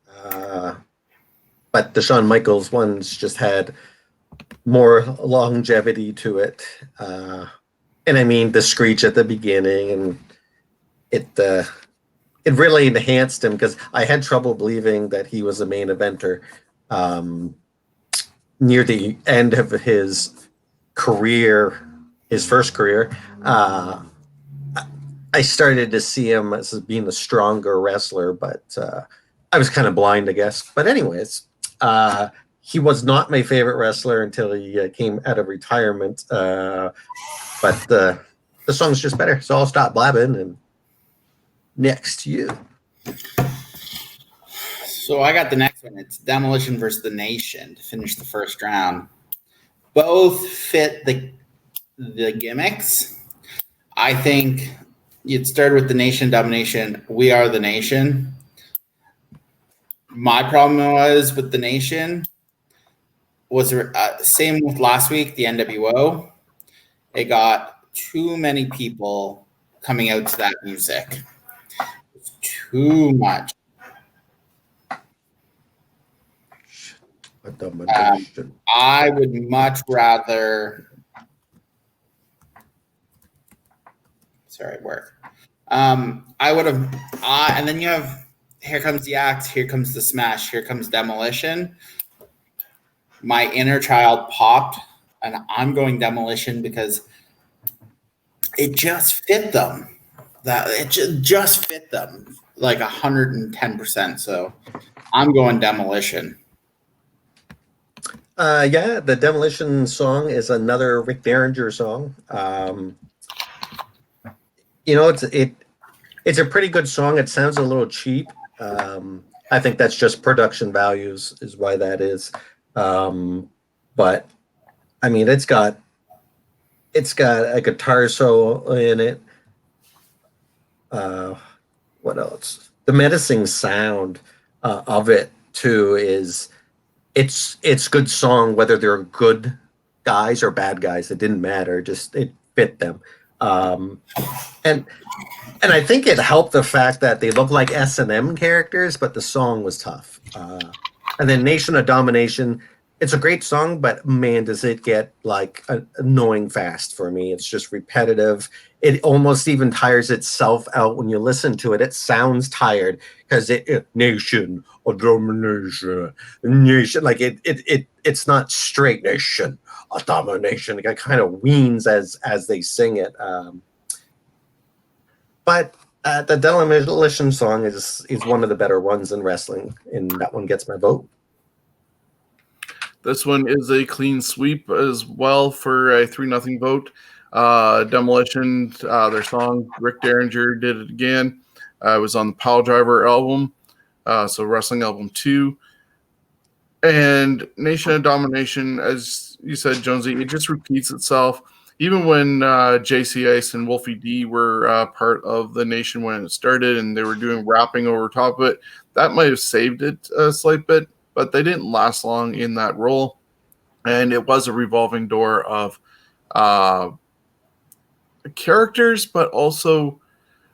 but the Shawn Michaels ones just had more longevity to it. And I mean, the screech at the beginning, and it really enhanced him, because I had trouble believing that he was a main eventer. Near the end of his career, his first career, I started to see him as being a stronger wrestler, but I was kind of blind, I guess. But anyways, he was not my favorite wrestler until he came out of retirement. But the song's just better, so I'll stop blabbing, and next to you. So I got the next one. It's Demolition versus the Nation to finish the first round. Both fit the gimmicks. I think you'd start with the Nation Domination. We are the Nation. My problem was with the Nation was same with last week, the NWO. It got too many people coming out to that music. It's too much. I would much rather. Sorry, work. I would have. And then you have Here Comes the Axe, Here Comes the Smash, Here Comes Demolition. My inner child popped, and I'm going Demolition because it just fit them. It just fit them like 110%. So I'm going Demolition. Yeah, the Demolition song is another Rick Derringer song. It's a pretty good song. It sounds a little cheap. I think that's just production values is why that is. But I mean, it's got a guitar solo in it. What else? The menacing sound of it too is. It's good song, whether they're good guys or bad guys. It didn't matter. Just it fit them. And I think it helped the fact that they look like S&M characters, but the song was tough. And then Nation of Domination, it's a great song, but man, does it get like annoying fast for me. It's just repetitive. It almost even tires itself out when you listen to it. It sounds tired because Nation of Domination, Nation, like it's not straight Nation of Domination. It kind of weans as they sing it. But the Demolition song is one of the better ones in wrestling, and that one gets my vote. This one is a clean sweep as well for a 3-0 vote. Demolition, their song Rick Derringer did it again. It was on the Pile Driver album, so Wrestling Album 2. And Nation of Domination, as you said, Jonesy, it just repeats itself. Even when JC Ice and Wolfie D were part of the Nation when it started and they were doing rapping over top of it, that might have saved it a slight bit, but they didn't last long in that role. And it was a revolving door of characters, but also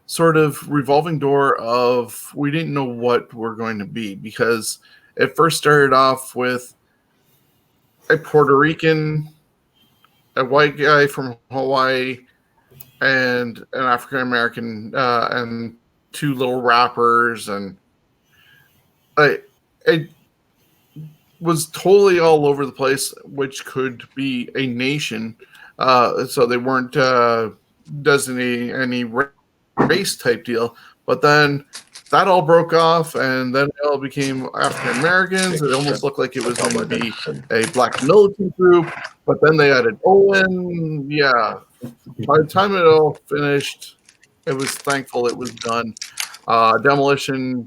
sort of revolving door of we didn't know what we're going to be, because it first started off with a Puerto Rican, a white guy from Hawaii, and an African American, and two little rappers, and it was totally all over the place, which could be a nation. So they weren't designating any race type deal, but then that all broke off, and then it all became African Americans. It almost looked like it was going to be a black militant group, but then they added Owen. Yeah, by the time it all finished, it was thankful it was done. Demolition,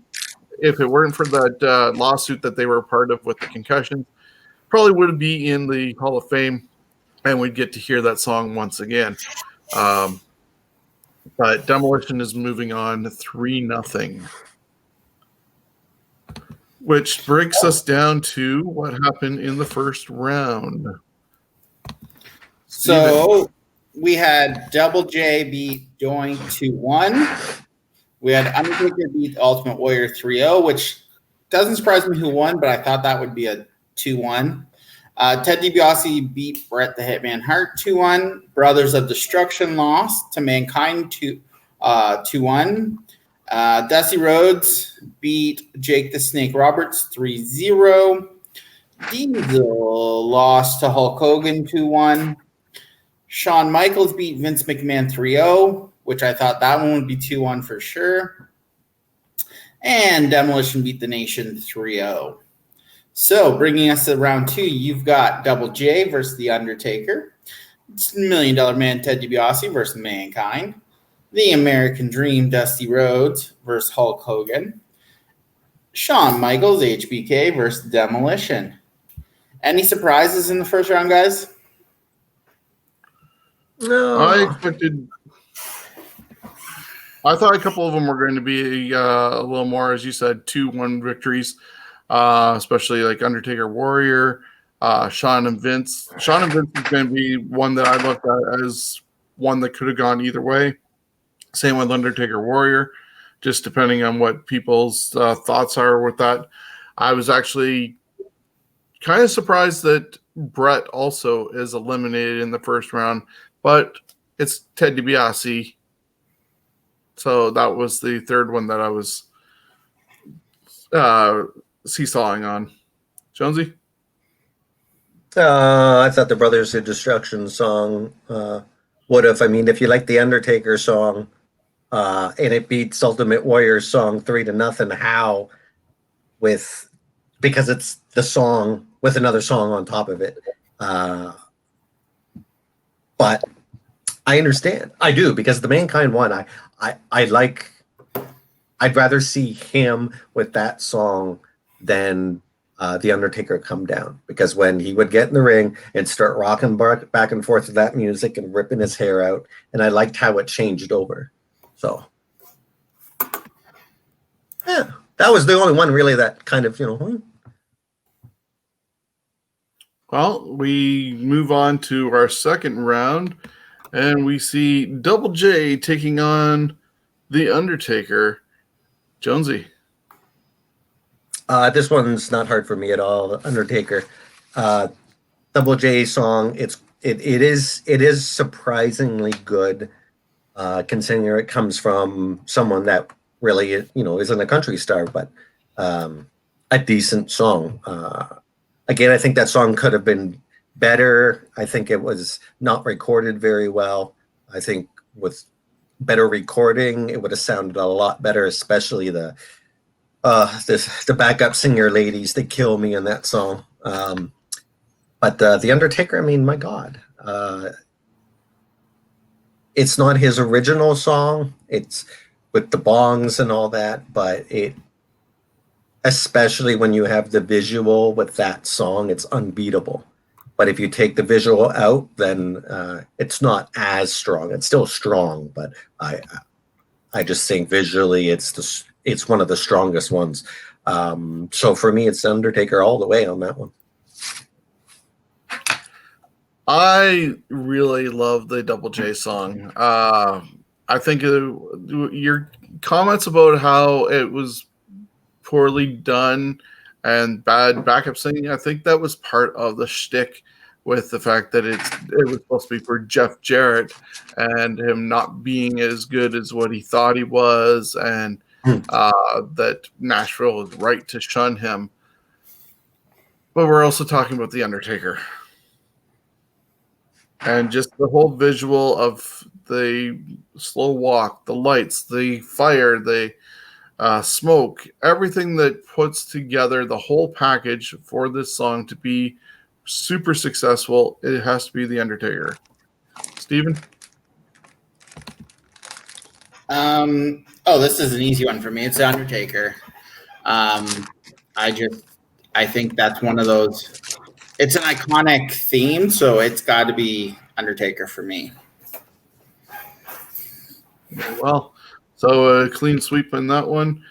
if it weren't for that lawsuit that they were a part of with the concussions, probably would be in the Hall of Fame, and we'd get to hear that song once again. But Demolition is moving on 3-0, which breaks us down to what happened in the first round. So we had Double J beat Doink 2-1. We had Undertaker beat Ultimate Warrior 3-0, which doesn't surprise me who won, but I thought that would be a 2-1. Ted DiBiase beat Bret the Hitman Hart 2-1. Brothers of Destruction lost to Mankind 2-1. Dusty Rhodes beat Jake the Snake Roberts 3-0. Diesel lost to Hulk Hogan 2-1. Shawn Michaels beat Vince McMahon 3-0, which I thought that one would be 2-1 for sure. And Demolition beat the Nation 3-0. So, bringing us to round 2, you've got Double J versus The Undertaker. It's $1 Million Man Ted DiBiase versus Mankind. The American Dream Dusty Rhodes versus Hulk Hogan. Shawn Michaels HBK versus Demolition. Any surprises in the first round, guys? No. I thought a couple of them were going to be a little more, as you said, 2-1 victories. Especially like Undertaker Warrior, Shawn and Vince. Shawn and Vince is going to be one that I looked at as one that could have gone either way. Same with Undertaker Warrior, just depending on what people's thoughts are with that. I was actually kind of surprised that Bret also is eliminated in the first round, but it's Ted DiBiase. So that was the third one that I was seesawing on. Jonesy? I thought the Brothers of Destruction song would have. I mean, if you like the Undertaker song and it beats Ultimate Warrior song 3-0, how because it's the song with another song on top of it. But I understand. I do, because the Mankind one, I like. I'd rather see him with that song than The Undertaker come down, because when he would get in the ring and start rocking back and forth with that music and ripping his hair out, and I liked how it changed over. So, yeah, that was the only one really that kind of, Well, we move on to our second round, and we see Double J taking on The Undertaker. Jonesy. This one's not hard for me at all. Undertaker, Double J song. It is surprisingly good, considering it comes from someone that really isn't a country star, but a decent song. Again, I think that song could have been better. I think it was not recorded very well. I think with better recording, it would have sounded a lot better, especially the backup singer ladies. They kill me in that song. But The Undertaker, I mean, my God. it's not his original song. It's with the bongs and all that, but it, especially when you have the visual with that song, it's unbeatable. But if you take the visual out, then it's not as strong. It's still strong, but I just think visually it's one of the strongest ones. So for me, it's Undertaker all the way on that one. I really love the Double J song. I think your comments about how it was poorly done and bad backup singing, I think that was part of the shtick with the fact that it was supposed to be for Jeff Jarrett and him not being as good as what he thought he was, and that Nashville was right to shun him. But we're also talking about The Undertaker. And just the whole visual of the slow walk, the lights, the fire, the smoke, everything that puts together the whole package for this song to be super successful, it has to be The Undertaker. Steven? This is an easy one for me. It's The Undertaker. I think that's one of those. It's an iconic theme, so it's got to be Undertaker for me. Well, so a clean sweep in that one.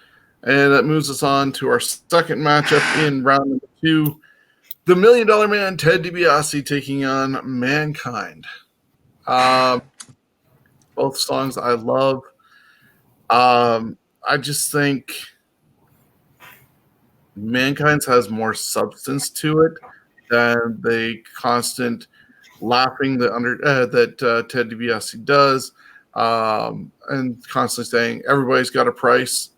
And that moves us on to our second matchup in round number 2. The $1 Million Man, Ted DiBiase, taking on Mankind. Both songs I love. I just think Mankind's has more substance to it than the constant laughing that Ted DiBiase does, and constantly saying everybody's got a price.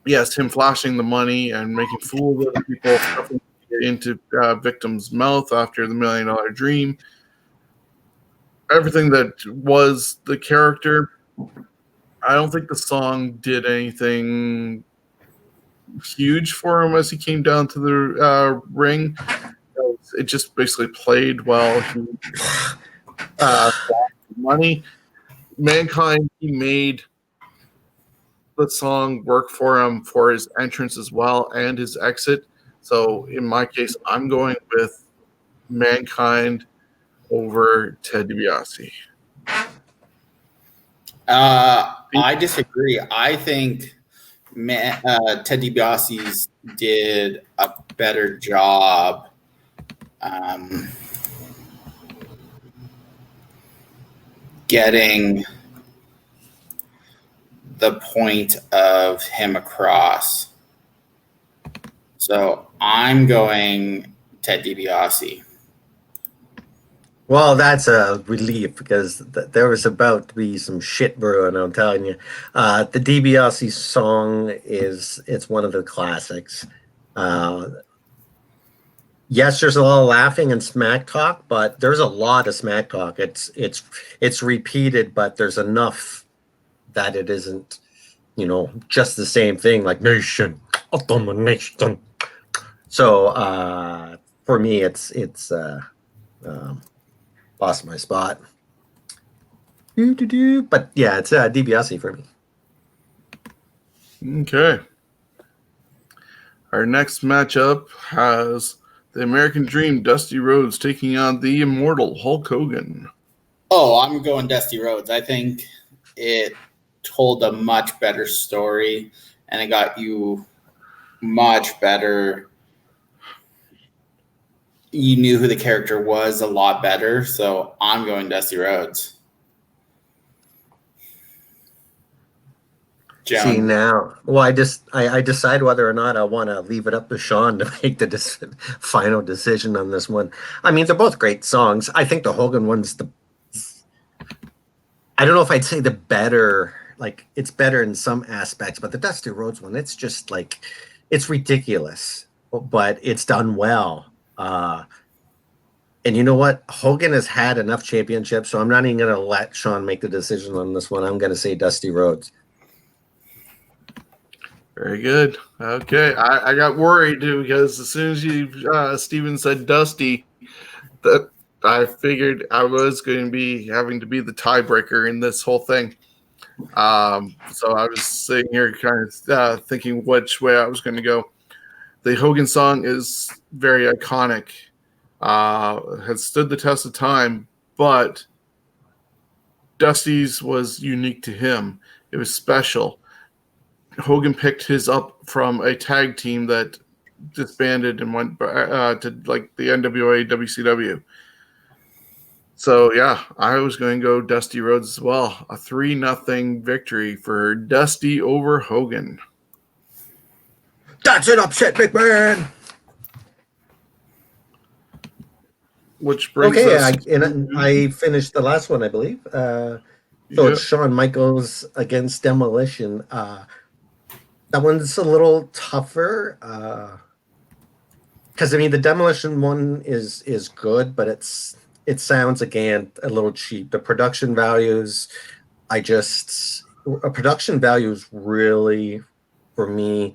Yes, him flashing the money and making fools of people into victims' mouth after the $1 Million Dream. Everything that was the character. I don't think the song did anything huge for him as he came down to the ring. It just basically played while he money. Mankind, he made the song work for him for his entrance as well and his exit. So in my case, I'm going with Mankind over Ted DiBiase. I disagree. I think Ted DiBiase did a better job getting the point of him across. So I'm going Ted DiBiase. Well, that's a relief because there was about to be some shit brewing, I'm telling you. The DiBiase song it's one of the classics. Yes, there's a lot of laughing and smack talk, but there's a lot of smack talk. It's repeated, but there's enough that it isn't, just the same thing like nation, domination. So for me, it's lost my spot. But yeah, it's DiBiase for me. Okay. Our next matchup has the American Dream, Dusty Rhodes, taking on the immortal Hulk Hogan. Oh, I'm going Dusty Rhodes. I think it told a much better story, and it got you much better. You knew who the character was a lot better, so I'm going Dusty Rhodes. Joan. See now, well, I decide whether or not I want to leave it up to Shawn to make the final decision on this one. I mean, they're both great songs. I think the Hogan one's I don't know if I'd say the better. Like, it's better in some aspects, but the Dusty Rhodes one, it's just like, it's ridiculous, but it's done well. And you know what? Hogan has had enough championships, so I'm not even going to let Shawn make the decision on this one. I'm going to say Dusty Rhodes. Very good. Okay. I got worried too because as soon as Steven said Dusty, that I figured I was going to be having to be the tiebreaker in this whole thing. So I was sitting here kind of thinking which way I was going to go. The Hogan song is very iconic, has stood the test of time, but Dusty's was unique to him. It was special. Hogan picked his up from a tag team that disbanded and went to like the NWA, WCW. So yeah, I was going to go Dusty Rhodes as well. A 3-0 victory for Dusty over Hogan. That's an upset, big man. Which brings Okay, us. I finished the last one, I believe. So it's Shawn Michaels against Demolition. That one's a little tougher because I mean the Demolition one is good, but it sounds again a little cheap. The production values, production values really for me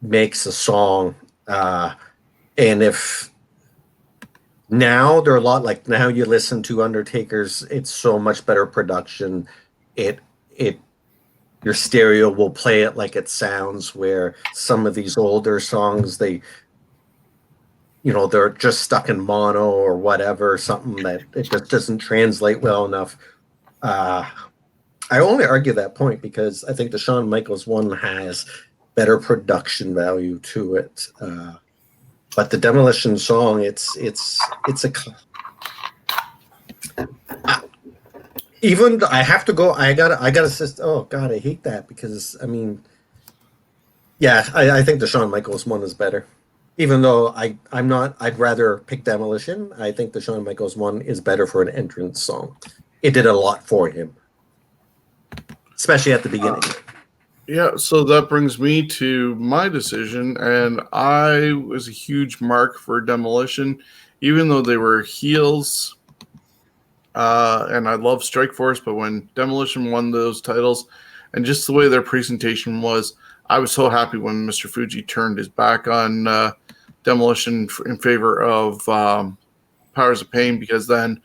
makes a song, and if now they're a lot like now you listen to Undertaker's, it's so much better production. It your stereo will play it like it sounds, where some of these older songs they're just stuck in mono or whatever, something that it just doesn't translate well enough. I only argue that point because I think the Shawn Michaels one has better production value to it. But the Demolition song, it's even I have to go. I gotta. Oh God, I hate that because I mean, yeah, I think the Shawn Michaels one is better. Even though I'm not, I'd rather pick Demolition. I think the Shawn Michaels one is better for an entrance song. It did a lot for him, especially at the beginning. Yeah, so that brings me to my decision, and I was a huge mark for Demolition, even though they were heels. And I love Strikeforce, but when Demolition won those titles, and just the way their presentation was, I was so happy when Mr. Fuji turned his back on Demolition in favor of Powers of Pain, because then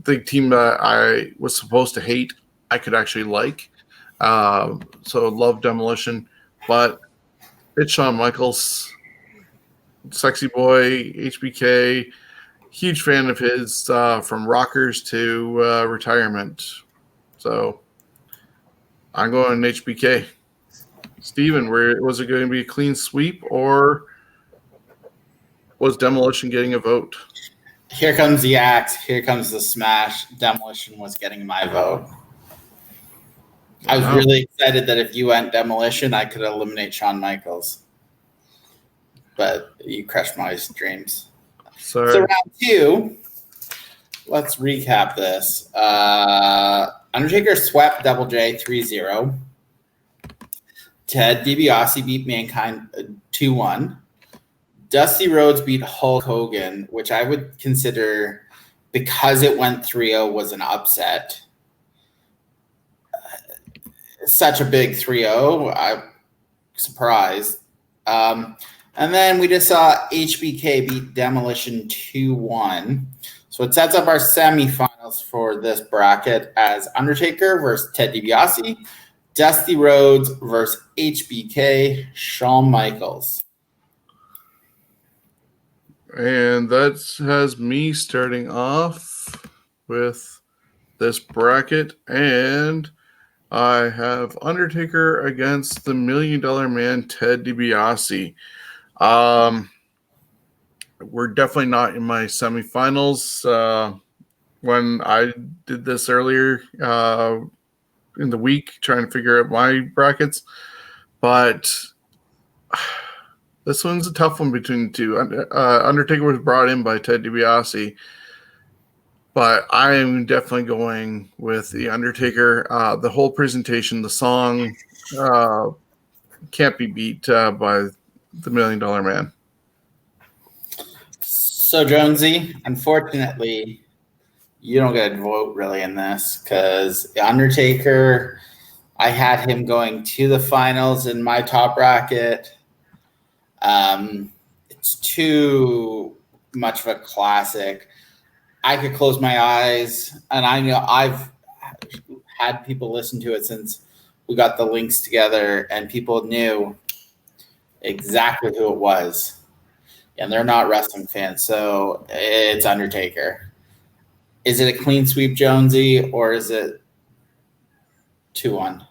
the team that I was supposed to hate, I could actually like. So love Demolition, but it's Shawn Michaels, sexy boy, HBK. Huge fan of his from Rockers to retirement. So I'm going HBK. Steven, was it going to be a clean sweep or was Demolition getting a vote? Here comes the axe. Here comes the smash. Demolition was getting my vote. I was really excited that if you went Demolition, I could eliminate Shawn Michaels. But you crushed my dreams. Sorry. So round 2, let's recap this. Undertaker swept Double J 3-0. Ted DiBiase beat Mankind 2-1. Dusty Rhodes beat Hulk Hogan, which I would consider, because it went 3-0, was an upset. Such a big 3-0. I'm surprised. And then we just saw HBK beat Demolition 2-1. So it sets up our semifinals for this bracket as Undertaker versus Ted DiBiase, Dusty Rhodes versus HBK, Shawn Michaels. And that has me starting off with this bracket, and I have Undertaker against the $1 Million Man, Ted DiBiase. We're definitely not in my semifinals. When I did this earlier in the week, trying to figure out my brackets, but this one's a tough one between the two. Undertaker was brought in by Ted DiBiase, but I am definitely going with the Undertaker. The whole presentation, the song, can't be beat by the $1 Million Man. So Jonesy, unfortunately, you don't get a vote really in this because Undertaker, I had him going to the finals in my top bracket. It's too much of a classic. I could close my eyes, and I know I've had people listen to it since we got the links together, and people knew exactly who it was. And they're not wrestling fans, so it's Undertaker. Is it a clean sweep, Jonesy, or is it 2-1?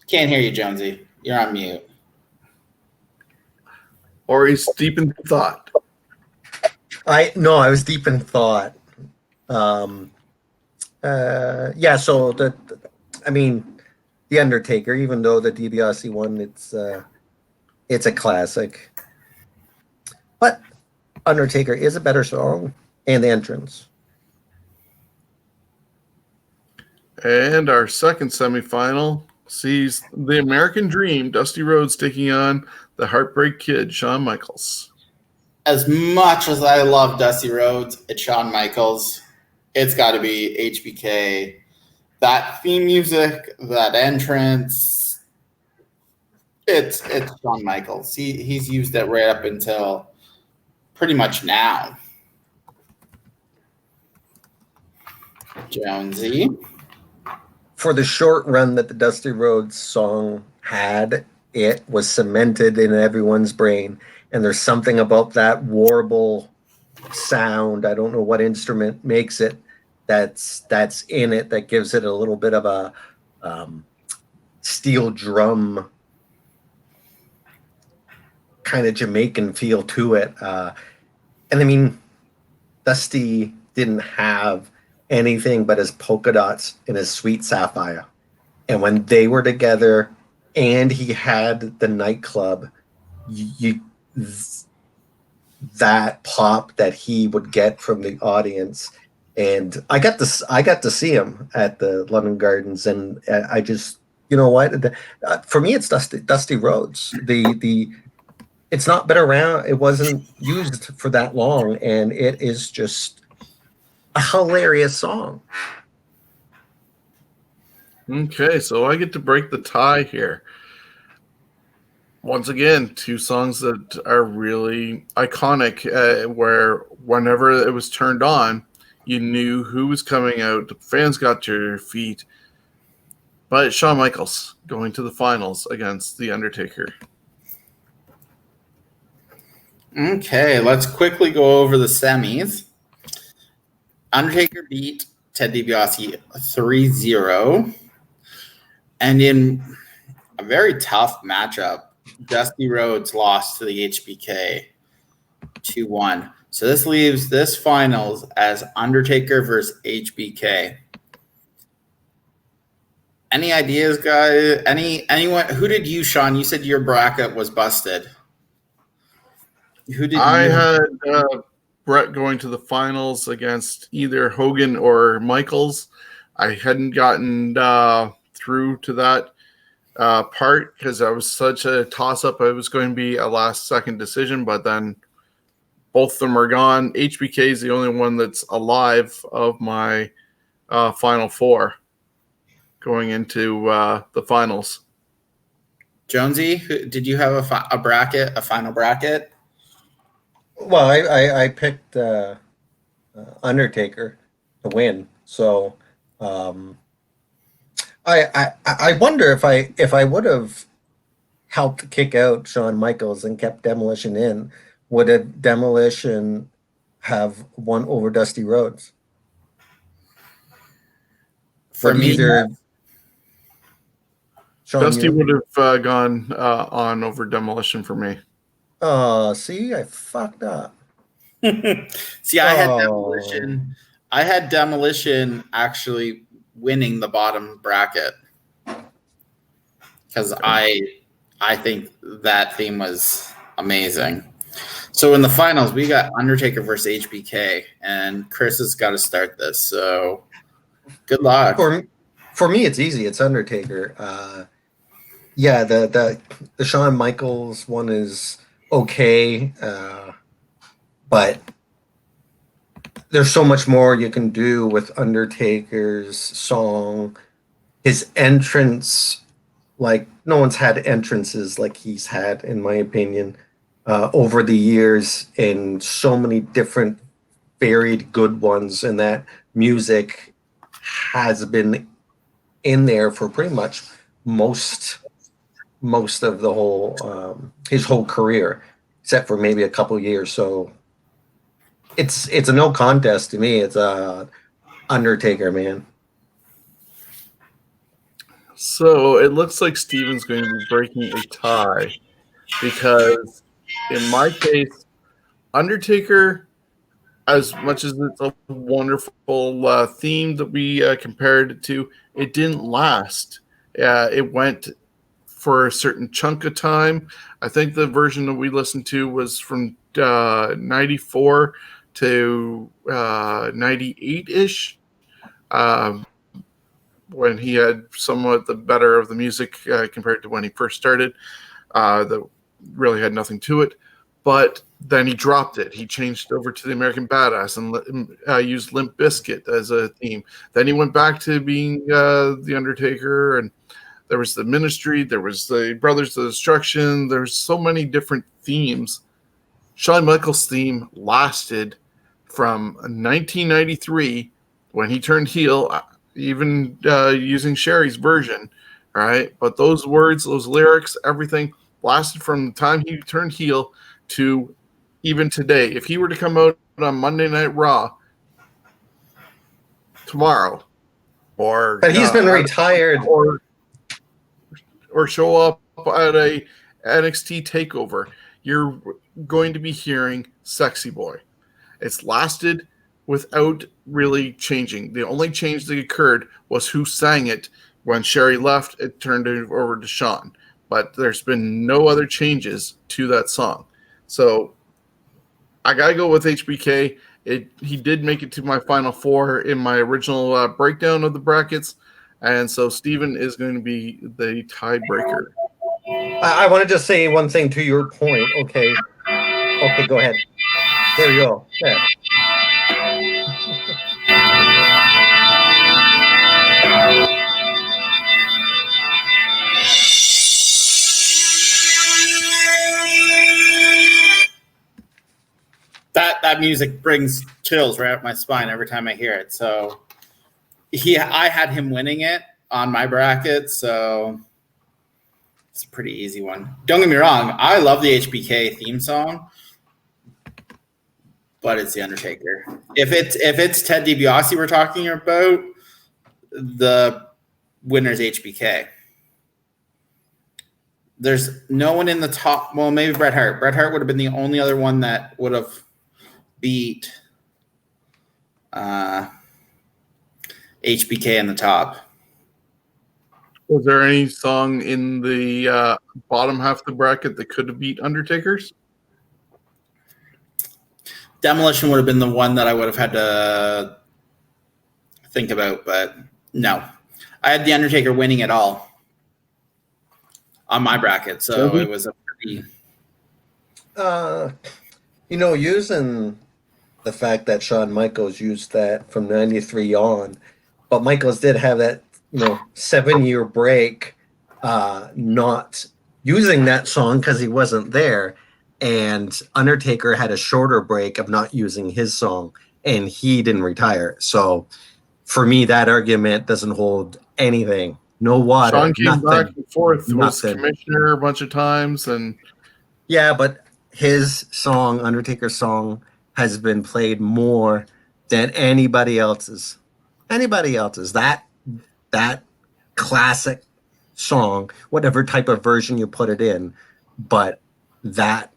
Can't hear you, Jonesy. You're on mute. Or he's deep in thought. I was deep in thought. Yeah, so the Undertaker, even though the DiBiase one, it's a classic. But Undertaker is a better song and the entrance. And our second semifinal sees the American Dream, Dusty Rhodes, taking on the Heartbreak Kid, Shawn Michaels. As much as I love Dusty Rhodes, it's Shawn Michaels. It's got to be HBK. That theme music, that entrance, it's Shawn Michaels. He's used it right up until pretty much now. Jonesy. For the short run that the Dusty Rhodes song had, it was cemented in everyone's brain. And there's something about that warble sound. I don't know what instrument makes it. That's in it that gives it a little bit of a steel drum kind of Jamaican feel to it. And I mean, Dusty didn't have anything but his polka dots and his sweet sapphire. And when they were together and he had the nightclub, that pop that he would get from the audience. And I got to see him at the London Gardens, and I just, you know what, for me it's Dusty Rhodes. It's not been around, it wasn't used for that long, and it is just a hilarious song. Okay, so I get to break the tie here. Once again, two songs that are really iconic, where whenever it was turned on, you knew who was coming out. The fans got to their feet. But Shawn Michaels going to the finals against The Undertaker. Okay, let's quickly go over the semis. Undertaker beat Ted DiBiase 3-0. And in a very tough matchup, Dusty Rhodes lost to the HBK 2-1. So this leaves this finals as Undertaker versus HBK. Any ideas, guys? Anyone? Who did you, Sean? You said your bracket was busted. Who did I you? had Bret going to the finals against either Hogan or Michaels. I hadn't gotten through to that part because I was such a toss-up. It was going to be a last-second decision, but then both of them are gone. HBK is the only one that's alive of my final four going into the finals. Jonesy, did you have a bracket, a final bracket? Well, I picked Undertaker to win, so I wonder if I would have helped kick out Shawn Michaels and kept Demolition in, would a Demolition have won over Dusty Rhodes? For me, Sean, Dusty would have gone on over Demolition for me. Oh, see, I fucked up. see, I had Demolition. I had Demolition actually winning the bottom bracket because I think that theme was amazing. So in the finals, we got Undertaker versus HBK, and Chris has got to start this. So good luck. For me, it's easy. It's Undertaker. Yeah, the Shawn Michaels one is okay, but there's so much more you can do with Undertaker's song. His entrance, like no one's had entrances like he's had, in my opinion. over the years, and so many different varied good ones, and that music has been in there for pretty much most of the whole his whole career, except for maybe a couple years. So it's a no contest to me. It's Undertaker, man. So it looks like Steven's going to be breaking a tie, because in my case, Undertaker, as much as it's a wonderful theme that we compared it to, it didn't last. It went for a certain chunk of time. I think the version that we listened to was from 94 to 98-ish, when he had somewhat the better of the music compared to when he first started. That really had nothing to it. But then he dropped it. He changed over to the American Badass and used Limp Bizkit as a theme. Then he went back to being the Undertaker, and there was the Ministry, there was the Brothers of Destruction. There's so many different themes. Shawn Michaels' theme lasted from 1993 when he turned heel, even using Sherry's version, right? But those words, those lyrics, everything lasted from the time he turned heel to even today. If he were to come out on Monday Night Raw tomorrow, but he's been retired, or show up at a NXT takeover, you're going to be hearing Sexy Boy. It's lasted without really changing. The only change that occurred was who sang it. When Sherry left, it turned it over to Shawn. But there's been no other changes to that song. So I got to go with HBK. He did make it to my final four in my original breakdown of the brackets. And so Steven is going to be the tiebreaker. I want to just say one thing to your point. Okay, go ahead. There you go. Yeah. That music brings chills right up my spine every time I hear it. So I had him winning it on my bracket, so it's a pretty easy one. Don't get me wrong, I love the HBK theme song, but it's the Undertaker. If it's Ted DiBiase we're talking about, the winner's HBK. There's no one in the top. Well, maybe Bret Hart. Bret Hart would have been the only other one that would have beat HBK in the top. Was there any song in the bottom half of the bracket that could have beat Undertaker's? Demolition would have been the one that I would have had to think about, but no. I had the Undertaker winning it all on my bracket, so it was a pretty... using the fact that Shawn Michaels used that from 93 on, but Michaels did have that 7-year break not using that song because he wasn't there, and Undertaker had a shorter break of not using his song, and he didn't retire. So for me, that argument doesn't hold anything. No water. Shawn came nothing, back and forth, nothing. Was commissioner a bunch of times, and yeah, but his song, Undertaker's song, has been played more than anybody else's. That classic song, whatever type of version you put it in, but that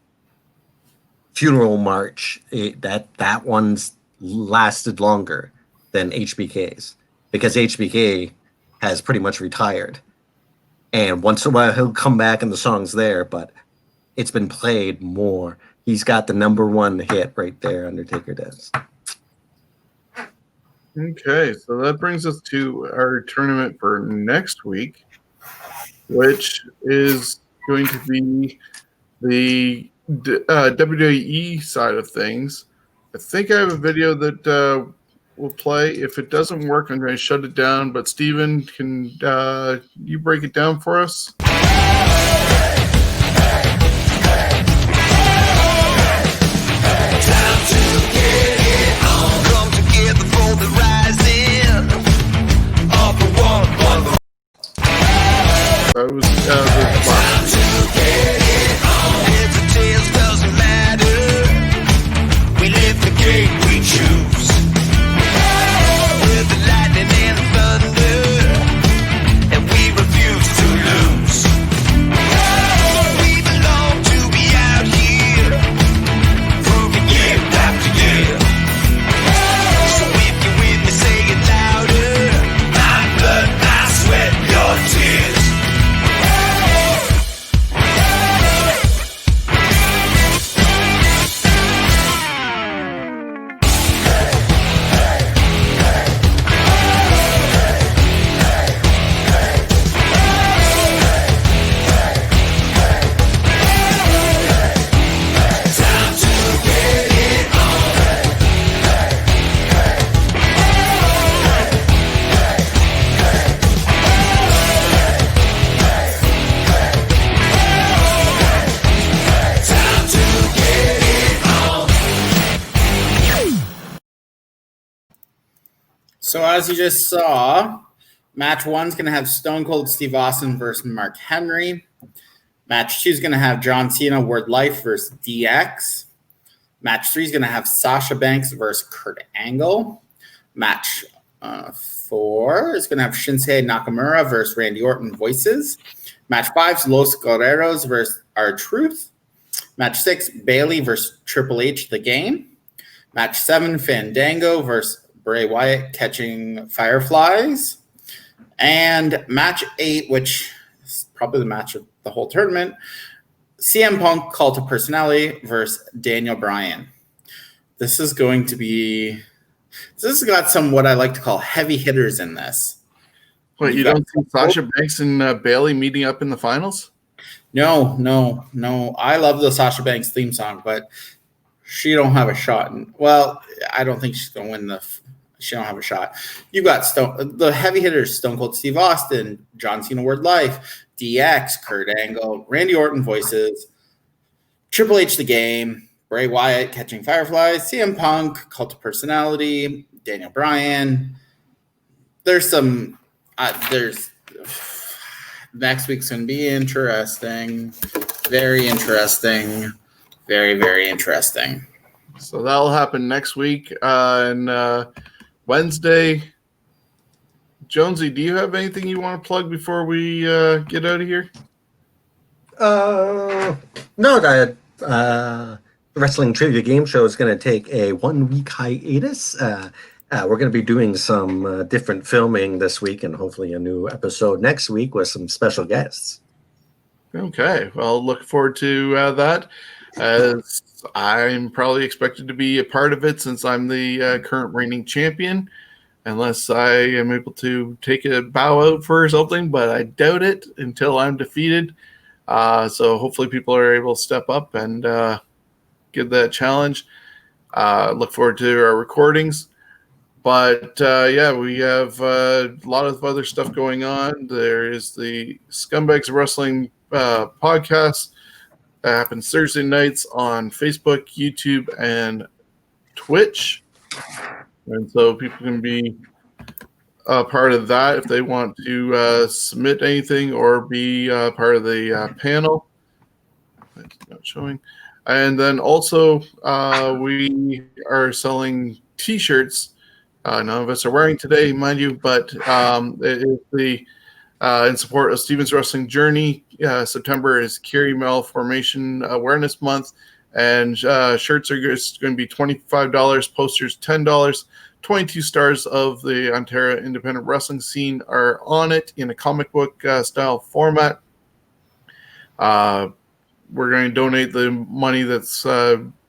funeral march, that one's lasted longer than HBK's, because HBK has pretty much retired. And once in a while he'll come back and the song's there, but it's been played more. He's got the number one hit right there, Undertaker does. Okay, so that brings us to our tournament for next week, which is going to be the WWE side of things. I think I have a video that will play. If it doesn't work, I'm going to shut it down. But Steven, can you break it down for us? That was last Heads or tails doesn't matter. We live the game we choose. With the lightning and the thunder, and we refuse to lose. We belong to be out here, proving year after year. So if you're with me, say it louder. My blood, my sweat, your tears. So as you just saw, match 1's going to have Stone Cold Steve Austin versus Mark Henry. Match 2 is going to have John Cena Word Life versus DX. Match 3 is going to have Sasha Banks versus Kurt Angle. Match 4 is going to have Shinsuke Nakamura versus Randy Orton Voices. Match 5 is Los Guerreros versus R-Truth. Match 6, Bayley versus Triple H The Game. Match 7, Fandango versus Bray Wyatt Catching Fireflies. And match 8, which is probably the match of the whole tournament, CM Punk Cult of Personality versus Daniel Bryan. This is going to be... This has got some what I like to call heavy hitters in this. Wait, you don't see Sasha Banks and Bayley meeting up in the finals? No. I love the Sasha Banks theme song, but she don't have a shot. Well, I don't think she's going to win the... She don't have a shot. You got the heavy hitters: Stone Cold Steve Austin, John Cena Word Life, DX, Kurt Angle, Randy Orton Voices, Triple H The Game, Bray Wyatt Catching Fireflies, CM Punk Cult of Personality, Daniel Bryan. There's some. There's next week's going to be interesting. Very interesting. Very, very interesting. So that'll happen next week and Wednesday. Jonesy, do you have anything you want to plug before we get out of here? No, the Wrestling Trivia Game Show is going to take a 1-week hiatus. We're going to be doing some different filming this week and hopefully a new episode next week with some special guests. Okay, well, look forward to that. As I'm probably expected to be a part of it since I'm the current reigning champion, unless I am able to take a bow out for something, but I doubt it until I'm defeated. So hopefully people are able to step up and give that challenge. Look forward to our recordings. But yeah, we have a lot of other stuff going on. There is the Scumbags Wrestling podcast. That happens Thursday nights on Facebook, YouTube, and Twitch. And so people can be a part of that if they want to submit anything or be part of the panel. That's not showing. And then also we are selling T-shirts. None of us are wearing today, mind you, but it is the in support of Steven's Wrestling Journey. September is Carry Malformation Awareness Month, and shirts are just going to be $25, posters $10. 22 stars of the Ontario independent wrestling scene are on it in a comic book style format. We're going to donate the money that's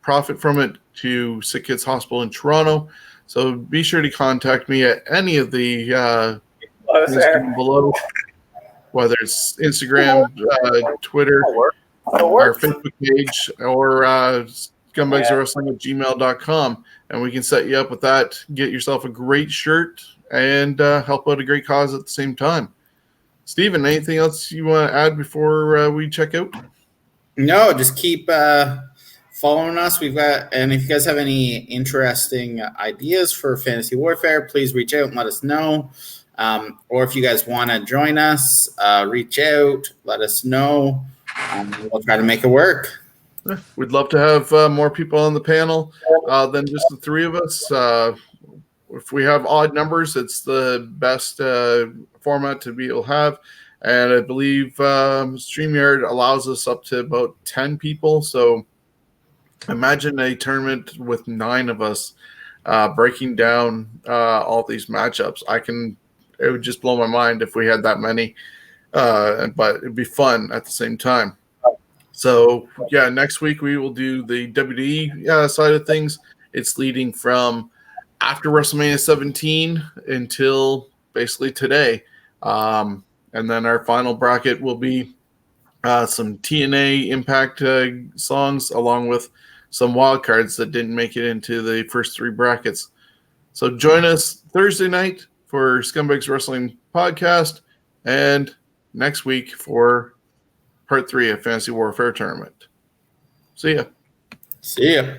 profit from it to Sick Kids Hospital in Toronto. So be sure to contact me at any of the below, whether it's Instagram, Twitter, our Facebook page, or scumbagswrestling@gmail.com, and we can set you up with that. Get yourself a great shirt and help out a great cause at the same time. Steven, anything else you want to add before we check out? No, just keep following us. And if you guys have any interesting ideas for Fantasy Warfare, please reach out and let us know. Or if you guys want to join us, reach out, let us know. We'll try to make it work. We'd love to have more people on the panel than just the three of us. If we have odd numbers, it's the best format to be able to have. And I believe StreamYard allows us up to about 10 people. So imagine a tournament with 9 of us breaking down all these matchups. It would just blow my mind if we had that many. But it'd be fun at the same time. So, yeah, next week we will do the WWE side of things. It's leading from after WrestleMania 17 until basically today. And then our final bracket will be some TNA Impact songs along with some wild cards that didn't make it into the first 3 brackets. So join us Thursday night for Scumbags Wrestling Podcast and next week for Part 3 of Fantasy Warfare Tournament. See ya. See ya.